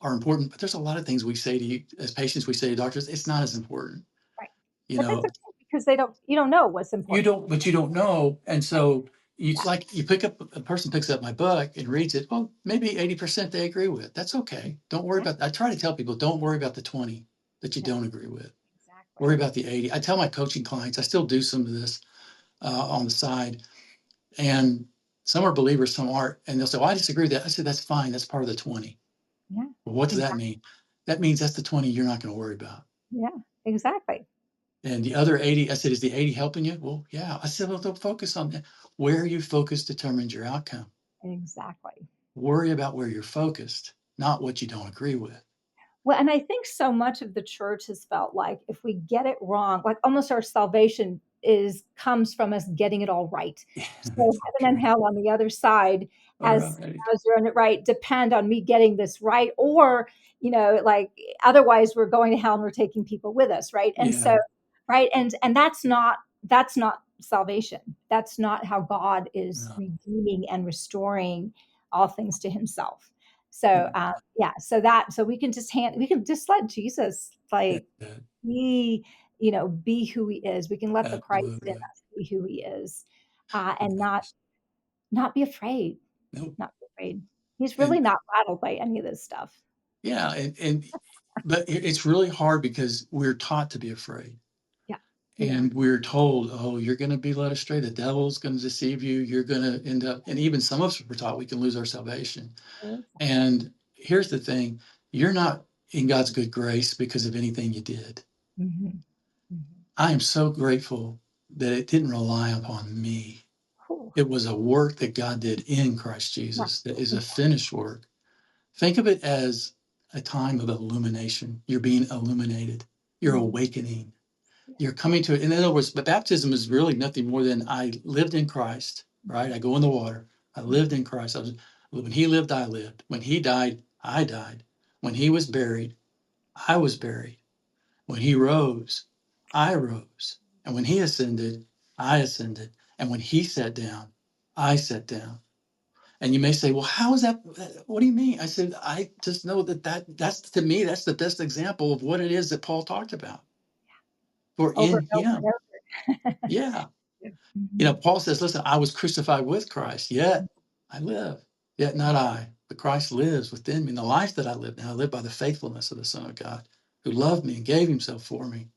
are important, but there's a lot of things we say to you as patients, we say to doctors, it's not as important. Right. You But that's know, okay, because you don't know what's important. but you don't know. And Right. so it's Yeah. like you pick up a person picks up my book and reads it. Well, maybe 80% they agree with. That's okay. Don't worry Yeah. about I try to tell people, don't worry about the 20 that you Yeah. don't agree with. Exactly. Worry about the 80. I tell my coaching clients, I still do some of this on the side. And some are believers, some aren't. And they'll say, well, I disagree with that. I said, that's fine. That's part of the 20. Yeah. Well, what does that Exactly. mean? That means that's the 20 you're not going to worry about. Yeah. Exactly. And the other 80, I said, is the 80 helping you? Well, yeah. I said, well, don't focus on that. Where you focus determines your outcome. Exactly. Worry about where you're focused, not what you don't agree with. Well, and I think so much of the church has felt like if we get it wrong, like almost our salvation is comes from us getting it all right. So That's not heaven and true. hell on the other side, All right. as you're in it right, depend on me getting this right, or like otherwise we're going to hell and we're taking people with us, right? And Yeah. so, right, and that's not salvation. That's not how God is No. redeeming and restoring all things to Himself. So Yeah. yeah, so we can just let Jesus Yeah. like be be who He is. We can let the Christ in Absolutely. us be who He is, and Yes. not be afraid. Nope. Not be afraid. He's really And not rattled by any of this stuff. yeah, and but it's really hard because we're taught to be afraid. Yeah, we are. And we're told, oh, you're going to be led astray. The devil's going to deceive you. You're going to end up, and even some of us were taught we can lose our salvation. And here's the thing, you're not in God's good grace because of anything you did. Mhm. Mhm. I am so grateful that it didn't rely upon me. Whew. It was a work that God did in Christ Yeah, Jesus that is a exactly. finished work. Think of it as a time of illumination. You're being illuminated, you're Mhm. awakening. Yeah. You're coming to it. In other words, but baptism is really nothing more than I lived in Christ, right? I go in the water. I lived in Christ. When he lived, I lived. When he died, I died. When he was buried, I was buried. When he rose, I rose. And when he ascended, I ascended. And when he sat down, I sat down. And you may say, well, how is that? What do you mean? I said, I just know that's to me, that's the best example of what it is that Paul talked about. For Over in and over him, and over. yeah. Yeah. Mhm. Paul says, listen, I was crucified with Christ, yet I live, yet not I, but Christ lives within me. And the life that I live now, I live by the faithfulness of the Son of God who loved me and gave himself for me.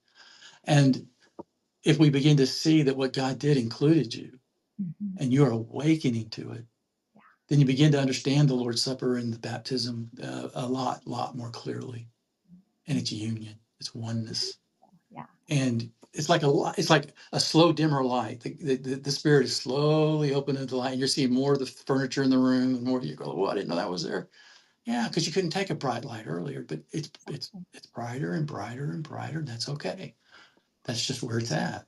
And if we begin to see that what God did included you Mhm. and you're awakening to it, then you begin to understand the Lord's Supper and the baptism a lot more clearly. And Mhm. it's union, it's oneness. Yeah. And it's like a slow dimmer light. The spirit is slowly opening the light. And you're seeing more of the furniture in the room, and more. You go, "Oh, I didn't know that was there." Yeah, because you couldn't take a bright light earlier, but it's brighter and brighter and brighter. And that's okay. That's just where it's at.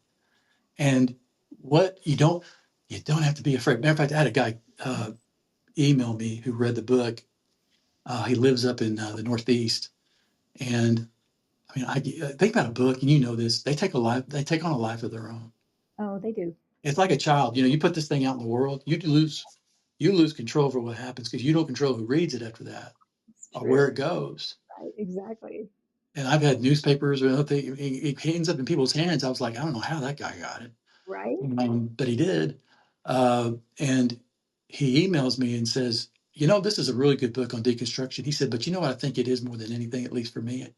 And what you don't have to be afraid. Matter of fact, I had a guy email me who read the book. He lives up in the Northeast, and I mean, I think about a book, and you know this. They take on a life of their own. Oh, they do. It's like a child. You put this thing out in the world, you lose control over what happens because you don't control who reads it after that It's or where true. it goes. Right. Exactly. And I've had newspapers or anything, it ends up in people's hands. I was like, I don't know how that guy got it, Right. but he did. And he emails me and says, this is a really good book on deconstruction. He said, but you know what I think it is more than anything, at least for me.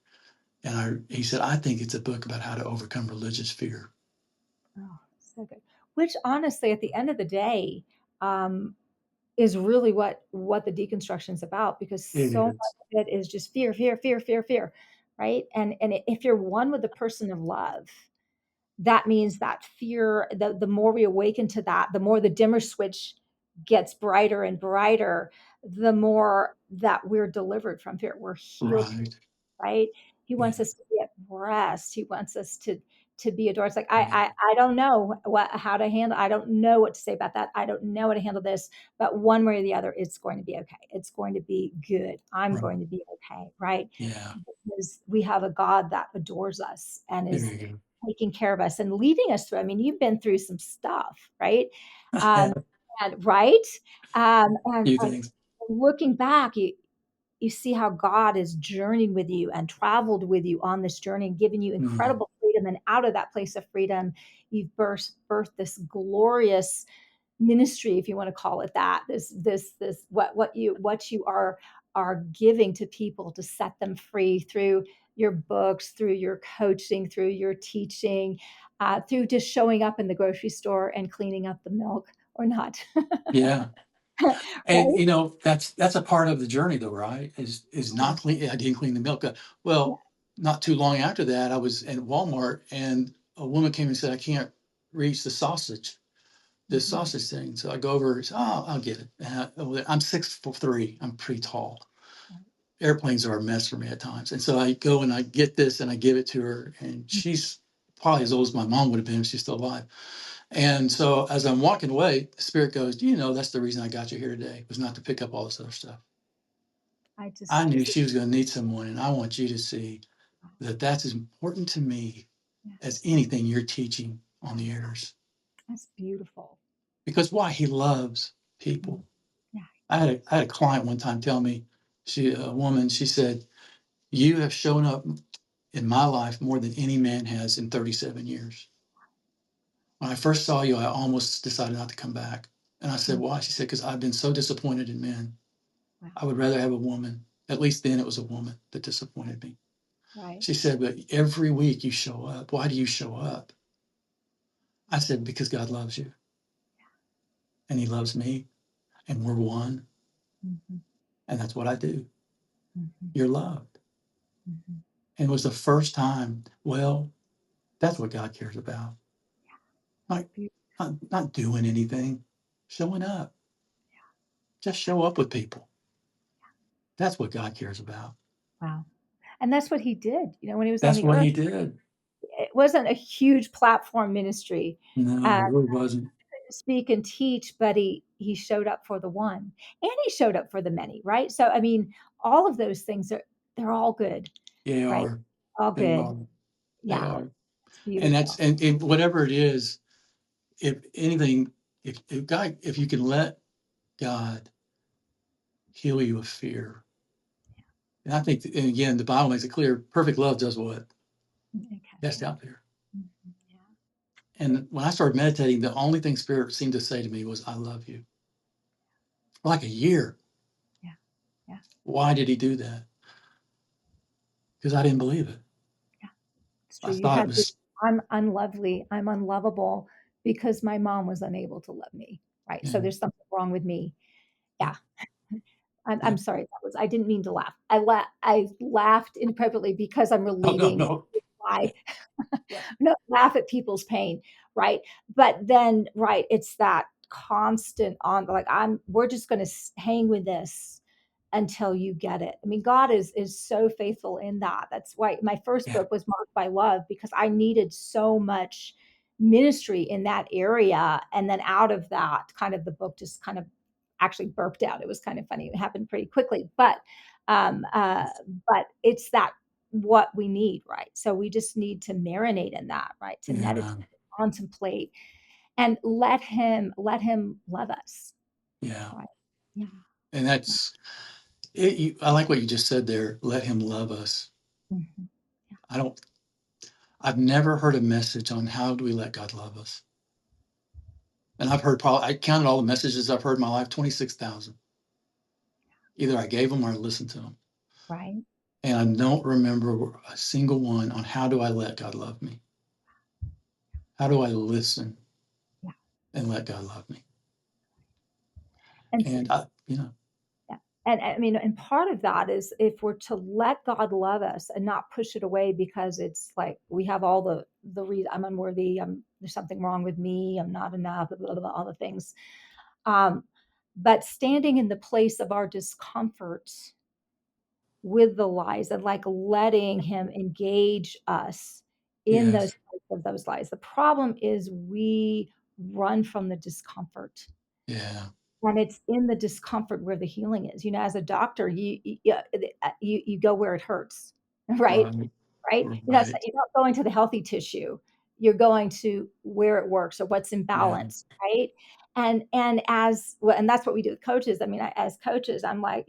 And he said, I think it's a book about how to overcome religious fear. Oh, so good. Which honestly, at the end of the day, um, is really what the deconstruction is about, because It so much is. of it is just fear, fear, fear, fear, fear, right? And if you're one with the person of love, that means that fear, the more we awaken to that, the more the dimmer switch gets brighter and brighter, the more that we're delivered from fear. We're healed, Right. right? He wants Yeah. us to be at rest. He wants us to be adored. It's like Yeah. I don't know how to handle. I don't know what to say about that. I don't know how to handle this. But one way or the other, it's going to be okay. It's going to be good. I'm Right. going to be okay, right? Yeah. Because we have a God that adores us and There is you taking care of us and leading us through. I mean, you've been through some stuff, right? Um, go. and right, Few and things. looking back, you see how God has journeyed with you and traveled with you on this journey and given you Mhm. incredible freedom. And out of that place of freedom, you've birthed this glorious ministry, if you want to call it that. This what you are giving to people to set them free through your books, through your coaching, through your teaching, through just showing up in the grocery store and cleaning up the milk or not. Yeah. And Right? that's a part of the journey though, right? Is Yeah. not clean. I didn't clean the milk. Yeah. Well, not too long after that, I was at Walmart and a woman came and said, I can't reach the sausage. this sausage thing. So I go over, oh, I'll get it. I'm 6'3". I'm pretty tall. Airplanes are a mess for me at times. And so I go and I get this and I give it to her. And she's probably as old as my mom would have been if she's still alive. And so as I'm walking away, the spirit goes, do you know that's the reason I got you here today, was not to pick up all this other stuff. I knew she was going to need someone. And I want you to see that that's as important to me as anything you're teaching on the airs. That's beautiful. Because why? He loves people. Yeah. I had a client one time tell me, a woman, she said, you have shown up in my life more than any man has in 37 years. When I first saw you, I almost decided not to come back. And I said, why? She said, because I've been so disappointed in men. Wow. I would rather have a woman. At least then it was a woman that disappointed me. Right. She said, but every week you show up. Why do you show up? I said, because God loves you. And he loves me. And we're one. Mm-hmm. And that's what I do. Mm-hmm. You're loved. Mm-hmm. And it was the first time, well, that's what God cares about. Like, not doing anything, showing up. Just show up with people. That's what God cares about. Wow. And that's what he did, when he was on That's the what earth. he did. It wasn't a huge platform ministry. No, it really wasn't. Speak and teach, but he showed up for the one, and he showed up for the many, right? So I mean, all of those things they're all good, They right? are. All They good. are. They Yeah, are. it's And that's beautiful. and whatever it is, if anything, if you can let God heal you of fear. And I think, and again, the Bible makes it clear, perfect love does what? Okay. That's out there. Mm-hmm. Yeah. And when I started meditating, the only thing Spirit seemed to say to me was, I love you. For like a year. Yeah. Yeah. Why did he do that? Because I didn't believe it. Yeah. It's I true. You thought it had this, was, I'm unlovely, I'm unlovable because my mom was unable to love me, right? So yeah, there's something wrong with me. Yeah. yeah. I'm sorry. I didn't mean to laugh. I laughed inappropriately because I'm Oh, no, relating no. why. Yeah. No, laugh at people's pain, right? But then, right, it's that constant on, like, we're just going to hang with this until you get it. I mean, God is so faithful in that. That's why my first Yeah. book was marked by love, because I needed so much ministry in that area, and then out of that, kind of the book just kind of actually burped out. It was kind of funny. It happened pretty quickly, um, uh, but it's that what we need, right? So we just need to marinate in that, right? To meditate, Yeah. contemplate, and let him love us, Yeah. right? Yeah. And that's it. I like what you just said there. Let him love us. Mhm. I don't, I've never heard a message on how do we let God love us. And I counted all the messages I've heard in my life, 26,000. Either I gave them or I listened to them. Right. And I don't remember a single one on how do I let God love me? How do I listen Yeah. and let God love me? And And yeah. And I mean, and part of that is if we're to let God love us and not push it away because it's like we have all the reason I'm unworthy, there's something wrong with me, I'm not enough, blah, blah, blah, all the things. Um, but standing in the place of our discomfort with the lies and like letting him engage us in those yes, parts of those lies. The problem is we run from the discomfort. yeah, And it's in the discomfort where the healing is. As a doctor, you go where it hurts, right? right, Right? So right, you're not going to the healthy tissue. You're going to where it works or what's yeah, imbalanced, right? And as well, and that's what we do with coaches. I mean, as coaches, I'm like,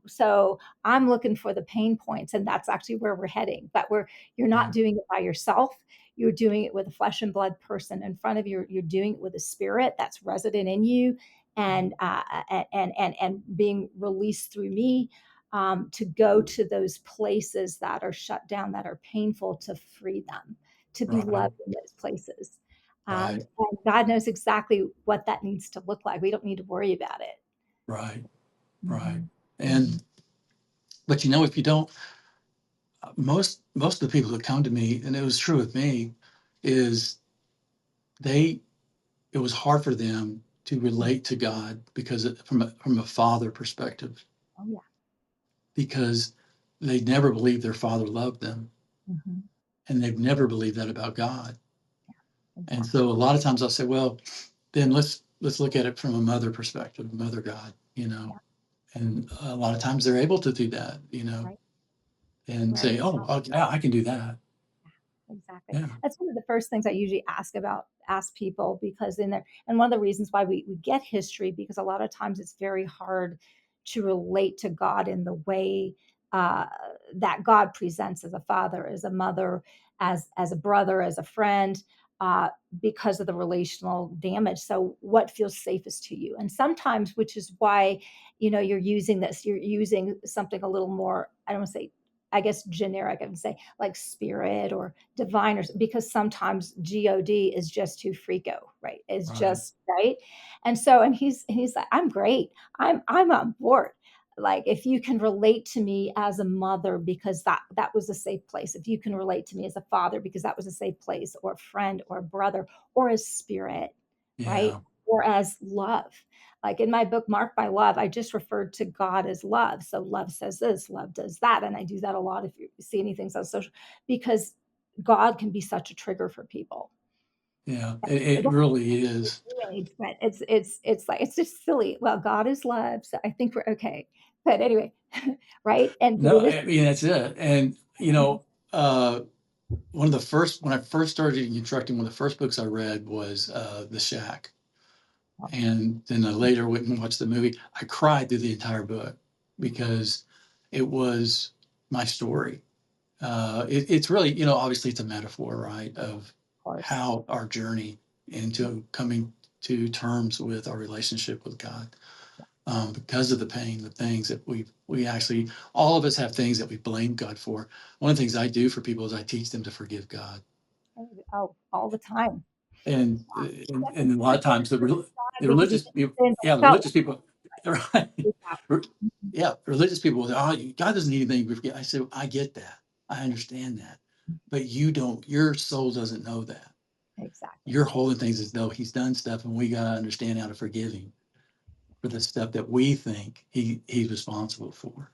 so I'm looking for the pain points, and that's actually where we're heading. But you're not yeah, doing it by yourself. You're doing it with a flesh and blood person in front of you. You're doing it with a spirit that's resident in you, and being released through me, to go to those places that are shut down, that are painful, to free them, to be right, loved in those places. right, And God knows exactly what that needs to look like. We don't need to worry about it. right, right. Mhm. And but if you don't, most of the people that come to me, and it was true with me, is they it was hard for them to relate to God because from a father perspective, Oh, yeah. because they never believed their father loved them, Hmm. and they've never believed that about God. And Exactly. so a lot of times I'll say, well, then let's look at it from a mother perspective, mother God, Yeah. and a lot of times they're able to do that, Right. and Right. say, oh, yeah, I can do that. Exactly. Yeah, That's one of the first things I usually ask people because in there, and one of the reasons why we get history, because a lot of times it's very hard to relate to God in the way uh, that God presents as a father, as a mother, as a brother, as a friend, uh, because of the relational damage. So, what feels safest to you? And sometimes, which is why you're using something a little more. I don't want to say, I guess, generic. I would say like spirit or divine, or because sometimes God is just too freako, right? It's right. just right. And he's like, I'm great. I'm on board. Like if you can relate to me as a mother because that was a safe place. If you can relate to me as a father because that was a safe place, or a friend or a brother, or as spirit, right? Yeah, Or as love. Like in my book, Marked by Love, I just referred to God as love. So love says this, love does that. And I do that a lot if you see anything on social, because God can be such a trigger for people. yeah, it really is. Really, but it's like it's just silly. Well, God is love, so I think we're okay. But anyway, right? And but No, it is I mean that's it. And one of the first when I first started constructing, one of the first books I read was The Shack, and then I later went and watched the movie. I cried through the entire book because it was my story. It's really, obviously it's a metaphor, right, of of course. how our journey into coming to terms with our relationship with God, because of the pain, the things that we actually, all of us have things that we blame God for. One of the things I do for people is I teach them to forgive God, Oh, all the time. and You have to and a lot of times God the because he religious people, sins yeah, the felt religious people, right, out. yeah, religious people will say, oh, God doesn't need anything to forget. I said, I get that, I understand that, but you don't. Your soul doesn't know that. Exactly. You're holding things as though he's done stuff, and we got to understand how to forgive him for the stuff that we think he's responsible for.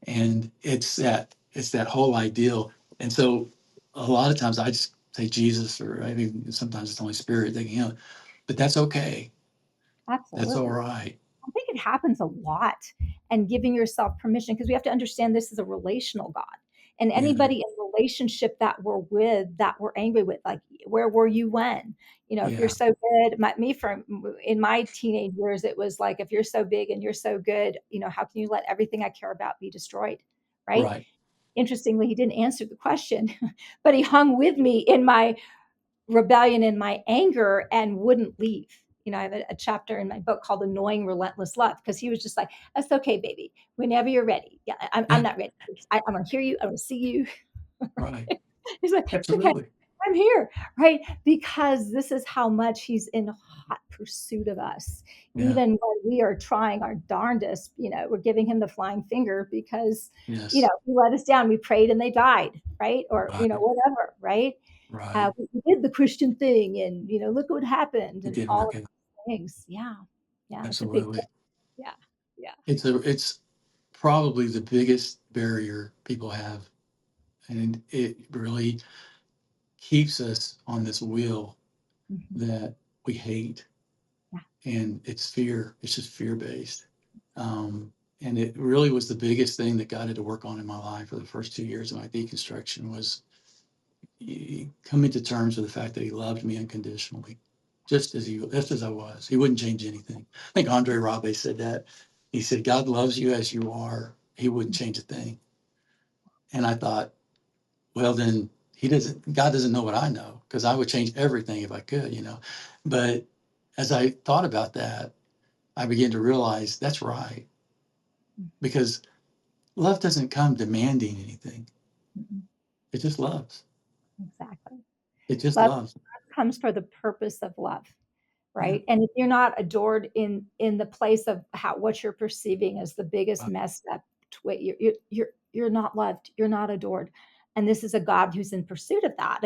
And it's that whole ideal. And so a lot of times I just say Jesus, or I mean sometimes it's Holy Spirit, but that's okay. That's all Absolutely. right. I think it happens a lot, and giving yourself permission, because we have to understand this is a relational God. And Yeah, anybody in relationship that we're with, that we're angry with, like, where were you when? If you're yeah, so good, me from in my teenage years, it was like, if you're so big and you're so good, how can you let everything I care about be destroyed? Right. right. Interestingly, he didn't answer the question, but he hung with me in my rebellion and my anger and wouldn't leave. I have a chapter in my book called Annoying Relentless Love, because he was just like, that's okay, baby. Whenever you're ready. Yeah, I'm Yeah, not ready. I'm going to hear you. I'm going to see you. right. He's like, it's okay. Absolutely. I'm here. Right. Because this is how much he's in hot pursuit of us. Yeah. Even when we are trying our darndest, we're giving him the flying finger because, Yes. he let us down. We prayed and they died. Right. Or, Right. whatever. Right. Right. We did the Christian thing, and look what happened, It and didn't all work of out. these things. Yeah, yeah, it's a big Absolutely. thing. Yeah, yeah. It's probably the biggest barrier people have, and it really keeps us on this wheel Mhm. that we hate, Yeah. and it's fear. It's just fear based, and it really was the biggest thing that God had to work on in my life for the first 2 years of my deconstruction was coming to terms with the fact that He loved me unconditionally, just as I was. He wouldn't change anything. I think Andre Rabe said that. He said, "God loves you as you are. He wouldn't change a thing." And I thought, well, then he doesn't. God doesn't know what I know, because I would change everything if I could. But as I thought about that, I began to realize that's right, because love doesn't come demanding anything. Mhm. It just loves. Exactly. It just Love loves. comes for the purpose of love, Yeah. right? And if you're not adored in the place of what you're perceiving as the biggest Right. messed up, you're not loved. You're not adored. And this is a God who's in pursuit of that.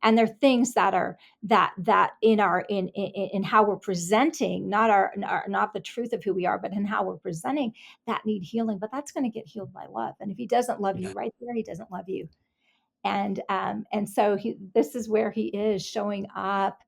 And there are things that are that in our in how we're presenting, not the truth of who we are, but in how we're presenting, that need healing. But that's going to get healed by love. And if he doesn't love you Yeah, right there, he doesn't love you. And so this is where he is showing up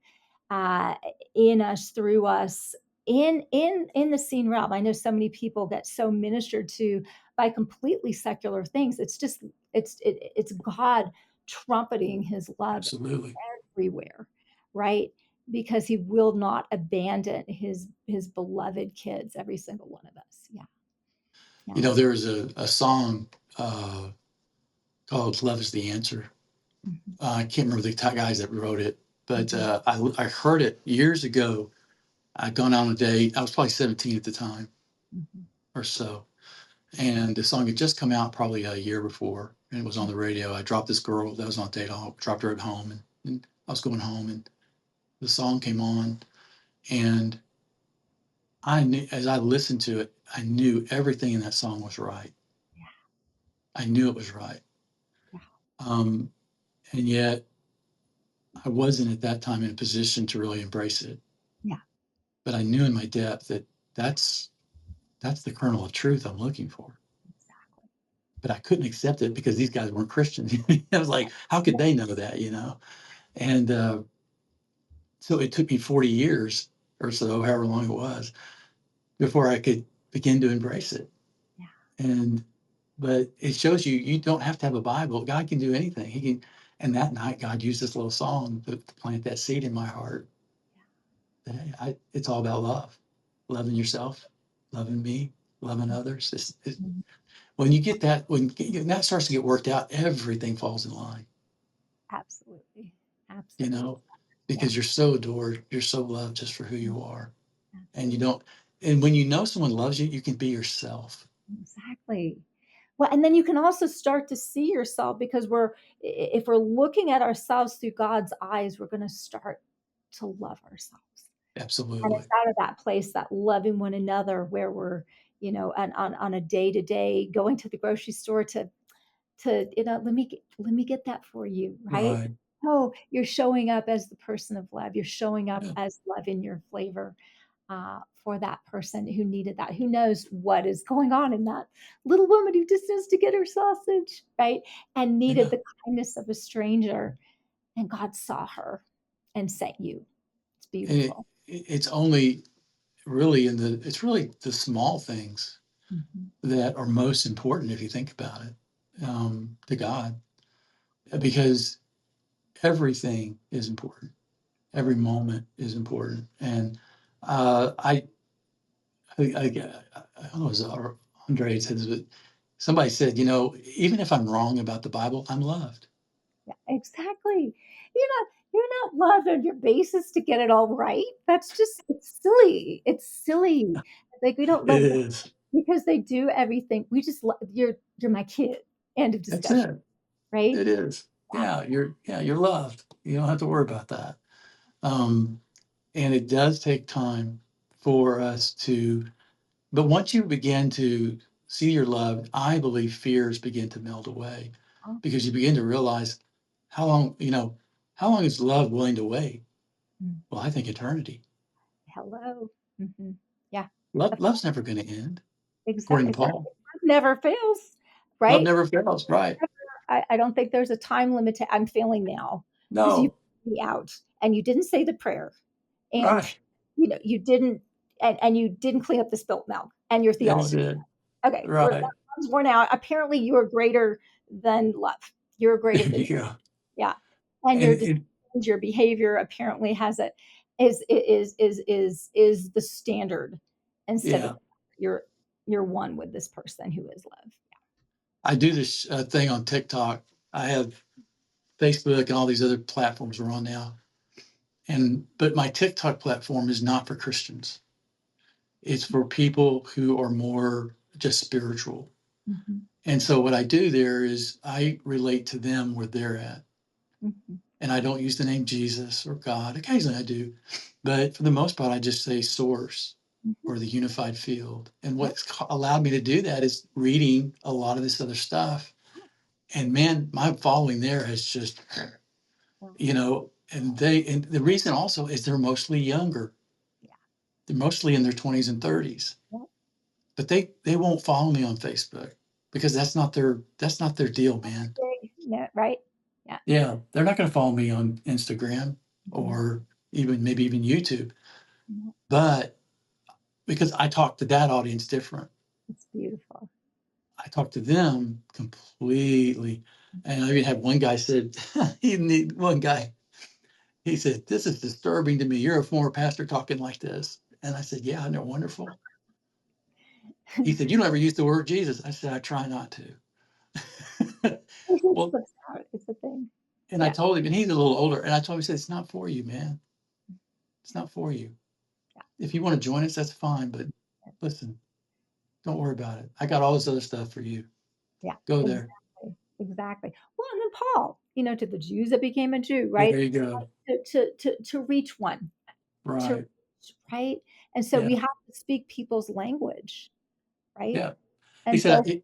uh, in us, through us, in the seen realm. I know so many people get so ministered to by completely secular things. It's God trumpeting his love absolutely. everywhere, right? Because he will not abandon his beloved kids, every single one of us. Yeah, yeah. There was a song uh, called "Love Is the Answer." Mhm, I can't remember the guys that wrote it, but mhm, I heard it years ago. I'd gone on a date. I was probably 17 at the time mhm. or so. And the song had just come out probably a year before, and it was on the radio. I dropped this girl that was on a date. I dropped her at home, and I was going home, and the song came on. And I knew, as I listened to it, I knew everything in that song was right. Yeah, I knew it was right. yeah, Um, and yet I wasn't at that time in a position to really embrace it. yeah. But I knew in my depth that that's that's the kernel of truth I'm looking for. Exactly. But I couldn't accept it because these guys weren't Christians. I was like, how could they know that? And so it took me 40 years or so, however long it was, before I could begin to embrace it. Yeah, And but it shows you don't have to have a Bible. God can do anything. He can. And that night, God used this little song to plant that seed in my heart. That it's all about love, loving yourself, loving me, loving others. mhm. When you get that, when that starts to get worked out, everything falls in line. Absolutely, You absolutely. know, Yeah, because you're so adored, you're so loved just for who mm, you are, and you absolutely. don't. And when you know someone loves you, you can be yourself. Exactly. Well, and then you can also start to see yourself, because if we're looking at ourselves through God's eyes, we're going to start to love ourselves. And it's Absolutely. out of that place, that loving one another, where we're, on a day to day, going to the grocery store to let me get that for you, right? Right. Oh, you're showing up as the person of love. You're showing up Yeah. as love in your flavor, for that person who needed that, who knows what is going on in that little woman who just needs to get her sausage, right? And needed Yeah. the kindness of a stranger. And God saw her and sent you. It's And beautiful. it's only really it's really the small things Mhm. that are most important if you think about it, to God, because everything is important. Every moment is important. And I don't know, it was Andre said this, but somebody said, even if I'm wrong about the Bible, I'm loved. Yeah, exactly. You're not loved on your basis to get it all right. That's just it's silly. It's silly. Like, we don't It love God is. because they do everything. We just you're my kid. End of That's discussion, it. right? It is. Yeah. Yeah, you're loved. You don't have to worry about that. Um, and it does take time for us to, but once you begin to see your love, I believe fears begin to melt away Oh, because you begin to realize how long is love willing to wait? mm, Well, I think eternity. hello. Yeah. Love's never going to end, according Exactly. to Paul. Never fails, Love right? never fails, right? I don't think there's a time limit to I'm failing now, because you No, put me out and you didn't say the prayer, and right. you didn't, and you didn't clean up the spilt milk, and your That's theology. it. Okay, Right. love's worn out. Apparently, you are greater than love. You're greater There than, you go. yeah, and And your decisions, your behavior apparently has it is the standard, instead of yeah, you're one with this person who is love. I do this thing on TikTok. I have Facebook and all these other platforms we're on now. But my TikTok platform is not for Christians. It's for people who are more just spiritual. Mhm, And so what I do there is I relate to them where they're at. mhm, And I don't use the name Jesus or God. Occasionally I do. But for the most part, I just say source mhm. or the unified field. And Yep. what's allowed me to do that is reading a lot of this other stuff And man, my following there has just, and the reason also is they're mostly younger. Yeah. They're mostly in their 20s and 30s, Yeah. but they won't follow me on Facebook because that's not their deal, man. Yeah, right? Yeah. Yeah, they're not going to follow me on Instagram Mhm. or maybe even YouTube, Mhm. but because I talk to that audience different. It's beautiful. I talk to them completely. And I even had one guy said, one guy, he said, "This is disturbing to me. You're a former pastor talking like this." And I said, "Yeah, isn't it wonderful?" He said, "You don't ever use the word Jesus." I said, "I try not to." It Well, slips out. It's a thing. and I Yeah. told him, and he's a little older, and I told him, I said, "It's not for you, man. It's not for you. Yeah. If you want to join us, that's fine. But listen, don't worry about it. I got all this other stuff for you. Yeah. Go there." Exactly. Exactly. Well, and then Paul, to the Jews that became a Jew, There right? you go. To reach one, to Right. reach, right? And so Yeah. we have to speak people's language, right? Yeah. He And said, so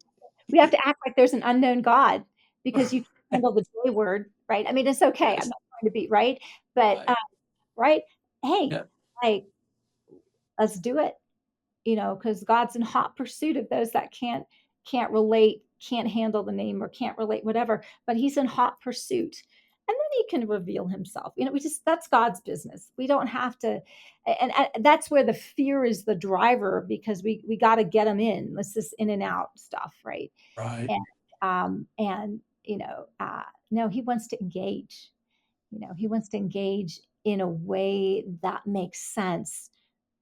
we have to act like there's an unknown God because you can't handle the J word, right? I mean, it's okay. I'm yes. not trying to be right, but Right. right? Hey, Yeah. like, let's do it, because God's in hot pursuit of those that can't relate, can't handle the name, or can't relate, whatever. But He's in hot pursuit, and then He can reveal Himself. We just that's God's business. We don't have to, and that's where the fear is the driver because we got to get them in. Let's this in and out stuff, right? Right. And no, He wants to engage. He wants to engage in a way that makes sense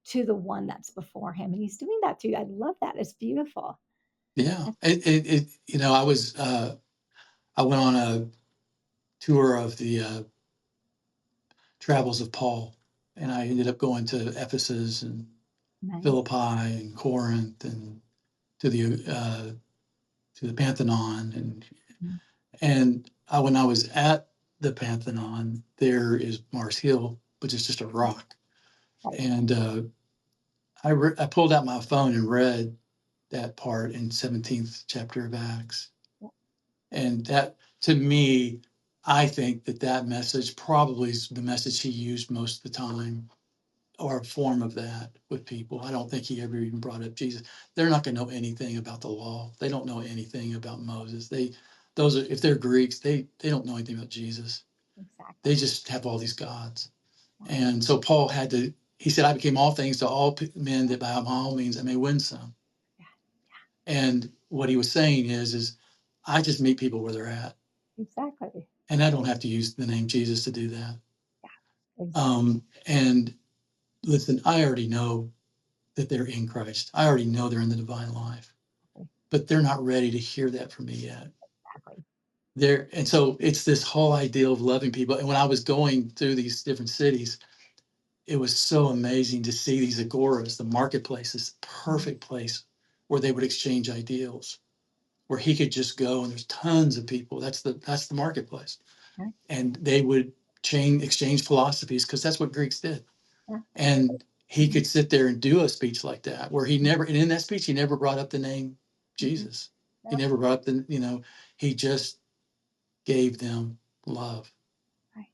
to the one that's before him. And he's doing that too. I love that. It's beautiful. Yeah. I went on a tour of the travels of Paul, and I ended up going to Ephesus and Nice. Philippi and Corinth and to the Pantheon, when I was at the Pantheon, there is Mars Hill, which is just a rock, Right. and I pulled out my phone and read that part in 17th chapter of Acts, and that to me, I think that message probably is the message he used most of the time, or a form of that with people. I don't think he ever even brought up Jesus. They're not going to know anything about the law. They don't know anything about Moses. If they're Greeks, they don't know anything about Jesus. Exactly. They just have all these gods. Yeah. And so Paul he said, "I became all things to all men that by all means I may win some." Yeah. And what he was saying is I just meet people where they're at. Exactly. And I don't have to use the name Jesus to do that. Yeah. Exactly. And listen, I already know that they're in Christ. I already know they're in the divine life, but they're not ready to hear that from me yet. Exactly. And so it's this whole idea of loving people. And when I was going through these different cities, it was so amazing to see these agoras, the marketplaces, perfect place where they would exchange ideals, where he could just go and there's tons of people. That's the marketplace. Yeah. And they would exchange philosophies because that's what Greeks did. Yeah. And he Mhm. could sit there and do a speech like that, where and in that speech, he never brought up the name Mhm. Jesus. He Yep. never brought up he just gave them love. Right.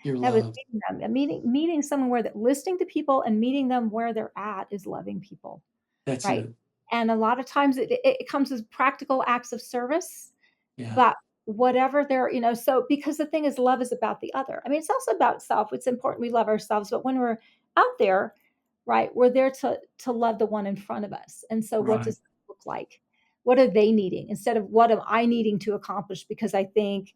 You're That was loved. meeting them. And meeting someone listening to people and meeting them where they're at is loving people. That's Right. it. And a lot of times it comes as practical acts of service, Yeah. but whatever they're, so because the thing is love is about the other. I mean, it's also about self. It's important we love ourselves, but when we're out there, right, we're there to love the one in front of us. And so what Right. does that look like? What are they needing instead of what am I needing to accomplish because I think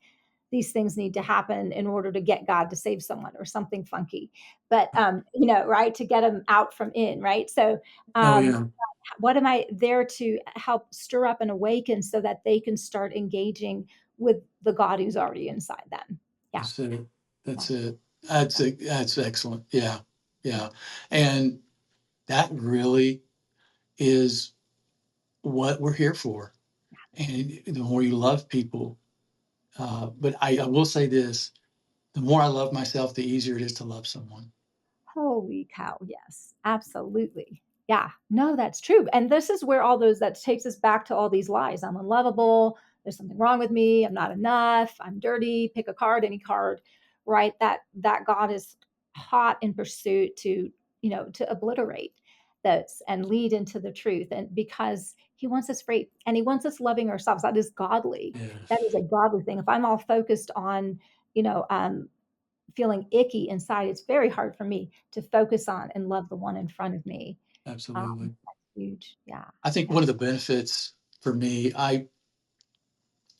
these things need to happen in order to get God to save someone or something funky. But right, to get them out from in, right? So Oh um yeah. what am I there to help stir up and awaken so that they can start engaging with the God who's already inside them? Yeah, That's it. yeah, That's it. yeah, That's excellent. Yeah. yeah. Yeah. And that really is what we're here for. And the more you love people, but I will say this: the more I love myself, the easier it is to love someone. Holy cow, yes, absolutely. Yeah, no, that's true. And this is where all those that takes us back to all these lies. I'm unlovable. there's something wrong with me, I'm not enough, I'm dirty, pick a card, any card, right? That God is hot in pursuit to, to obliterate those and lead into the truth. And because he wants us free and he wants us loving ourselves. That is godly. That is Yes, a godly thing. If I'm all focused on, you know, um, feeling icky inside, it's very hard for me to focus on and love the one in front of me. absolutely. That's huge. Yeah. I think Yeah. one of the benefits for me, I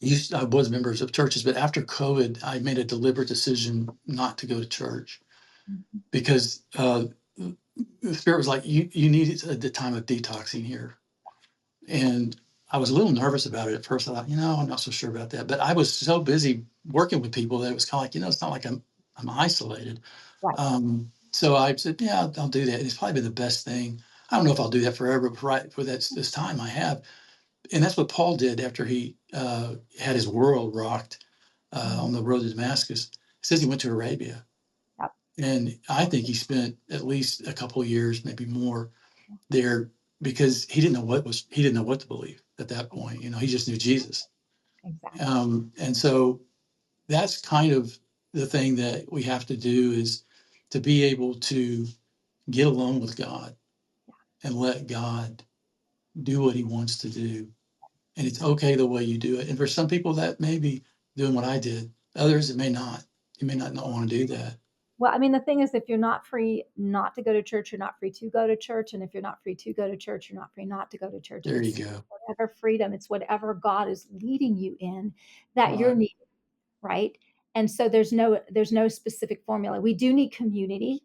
was members of churches, but after COVID, I made a deliberate decision not to go to church Mhm. because the spirit was like, you need the time of detoxing here. And I was a little nervous about it at first. I thought, I'm not so sure about that. But I was so busy working with people that it was kind of like, it's not like I'm isolated. Right. So I said, yeah, I'll do that. And it's probably been the best thing. I don't know if I'll do that forever, but right for this time I have. And that's what Paul did after he had his world rocked Mhm. on the road to Damascus. It says he went to Arabia. Yep. And I think he spent at least a couple of years, maybe more, there because he didn't know what to believe at that point. He just knew Jesus. Exactly. And so that's kind of the thing that we have to do is to be able to get alone with God and let God do what he wants to do. And it's Exactly. okay the way you do it. And for some people that may be doing what I did. Others it may not. You may not want to do that. Well, I mean, the thing is, if you're not free not to go to church, you're not free to go to church. And if you're not free to go to church, you're not free not to go to church. There you It's go. whatever freedom, it's whatever God is leading you in that you're Right. needing, right? And so there's no specific formula. We do need community.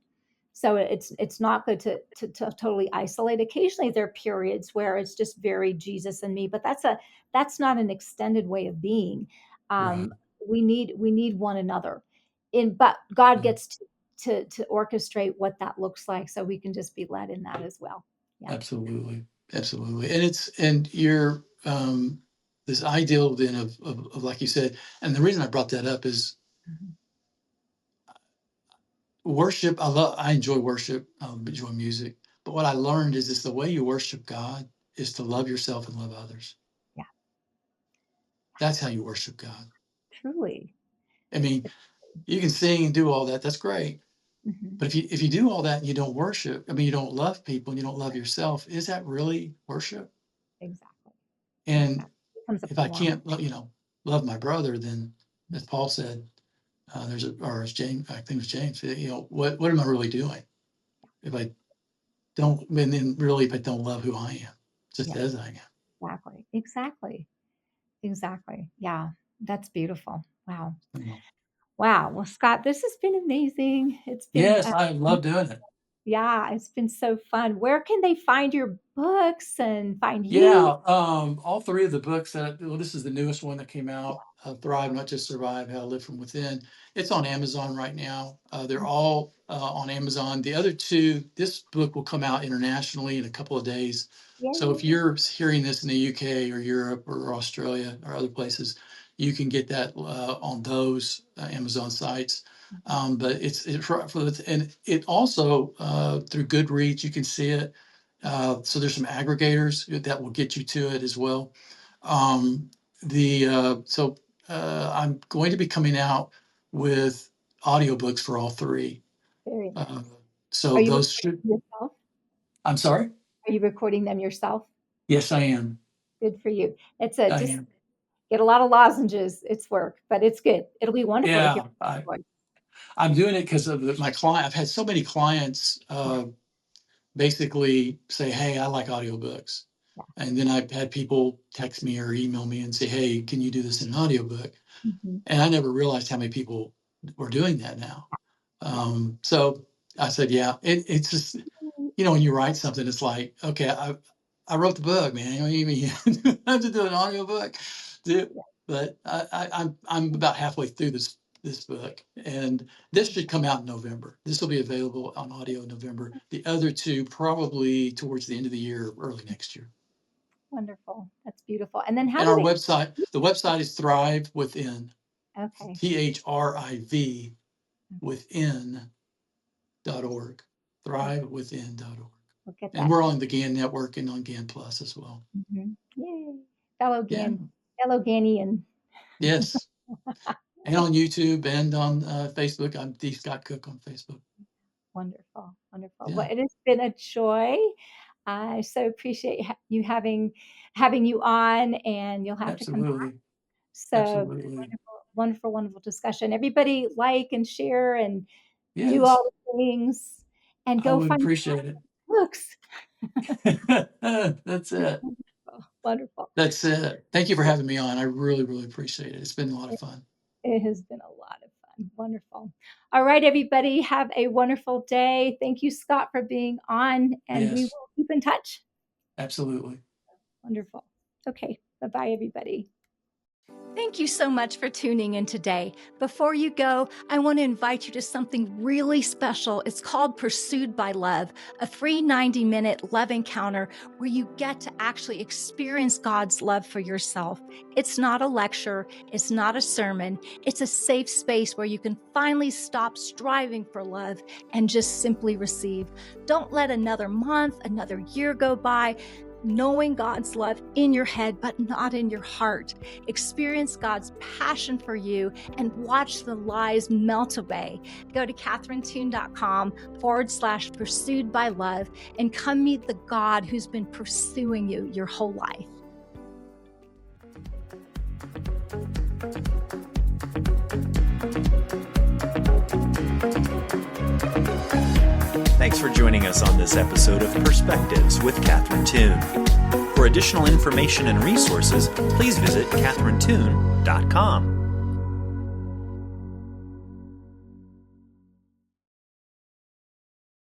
So it's not good to totally isolate. Occasionally there are periods where it's just very Jesus and me, but that's not an extended way of being. Right. Um, we need one another. But God Yeah. gets to orchestrate what that looks like, so we can just be led in that as well. Yeah. Absolutely. Absolutely. And you're this ideal then of like you said, and the reason I brought that up is Mhm. worship. I enjoy worship, enjoy music. But what I learned is the way you worship God is to love yourself and love others. Yeah. That's how you worship God. Truly. I mean, you can sing and do all that. That's great. Mhm. But if you do all that and you don't worship, I mean, you don't love people and you don't love yourself, is that really worship? Exactly. And Exactly. Becomes a if I form. can't, love my brother, then as Paul said, or as James, I think it was James, what am I really doing? If I don't, and then really, if I don't love who I am, just Yeah. as I am. Exactly. Exactly. Exactly. Yeah. That's beautiful. Wow. You know? Wow. Well, Scott, this has been amazing. It's been, Yes, I love doing it. yeah, it's been so fun. Where can they find your books and find you? Yeah, all three of the books this is the newest one that came out, Thrive, Not Just Survive, How to Live from Within. It's on Amazon right now. They're all on Amazon. The other two, this book will come out internationally in a couple of days. So if Yay. you're hearing this in the UK or Europe or Australia or other places, you can get that on those Amazon sites. Mhm. But and it also through Goodreads, you can see it. So there's some aggregators that will get you to it as well. Um, I'm going to be coming out with audiobooks for all three. Very Uh, nice. so Are you those recording should. yourself? I'm sorry. Are you recording them yourself? Yes, I am. Good for you. It's a I just am. get a lot of lozenges. It's work, but it's good. It'll be wonderful to hear Yeah, your voice. I'm doing it because of my client. I've had so many clients Yeah, basically say, "Hey, I like audiobooks," yeah. and then I've had people text me or email me and say, "Hey, can you do this in an audiobook?" Mhm. And I never realized how many people were doing that now. Yeah. So I said, yeah, it's just, when you write something, it's like, okay, I wrote the book, man. You know, you mean I have to do an audio book, Yeah. but I'm about halfway through this book, and this should come out in November. This will be available on audio in November. The other two probably towards the end of the year, early next year. Wonderful. That's beautiful. And then how And do our they website, the website is Thrive Within, okay. THRIV within.org, thrivewithin.org. We'll get And that. we're on the GAN network and on GAN Plus as well. Mhm. Yay. Fellow Yeah. GAN Yellow Yes. And on YouTube and on Facebook. I'm D. Scott Cook on Facebook. Wonderful, wonderful. Well, Yeah, it has been a joy. I so appreciate you having you on, and you'll have to come back. absolutely. So Absolutely. wonderful, wonderful, wonderful discussion. Everybody like and share and do Yes, all the things and I go would find appreciate it. books. That's it. Wonderful, wonderful. That's it. Thank you for having me on. I really, really appreciate it. It's been a lot of fun. It has been a lot of fun. Wonderful. All right, everybody, have a wonderful day. Thank you, Scott, for being on, and we Yes, will keep in touch. absolutely. Wonderful. Okay. Bye-bye, everybody. Thank you so much for tuning in today. Before you go, I want to invite you to something really special. It's called Pursued by Love, a free 90-minute love encounter where you get to actually experience God's love for yourself. It's not a lecture. It's not a sermon. It's a safe space where you can finally stop striving for love and just simply receive. Don't let another month, another year go by knowing God's love in your head, but not in your heart. Experience God's passion for you and watch the lies melt away. Go to katherinetoon.com/pursued by love and come meet the God who's been pursuing you your whole life. Thanks for joining us on this episode of Perspectives with Catherine Toon. For additional information and resources, please visit katherinetoon.com.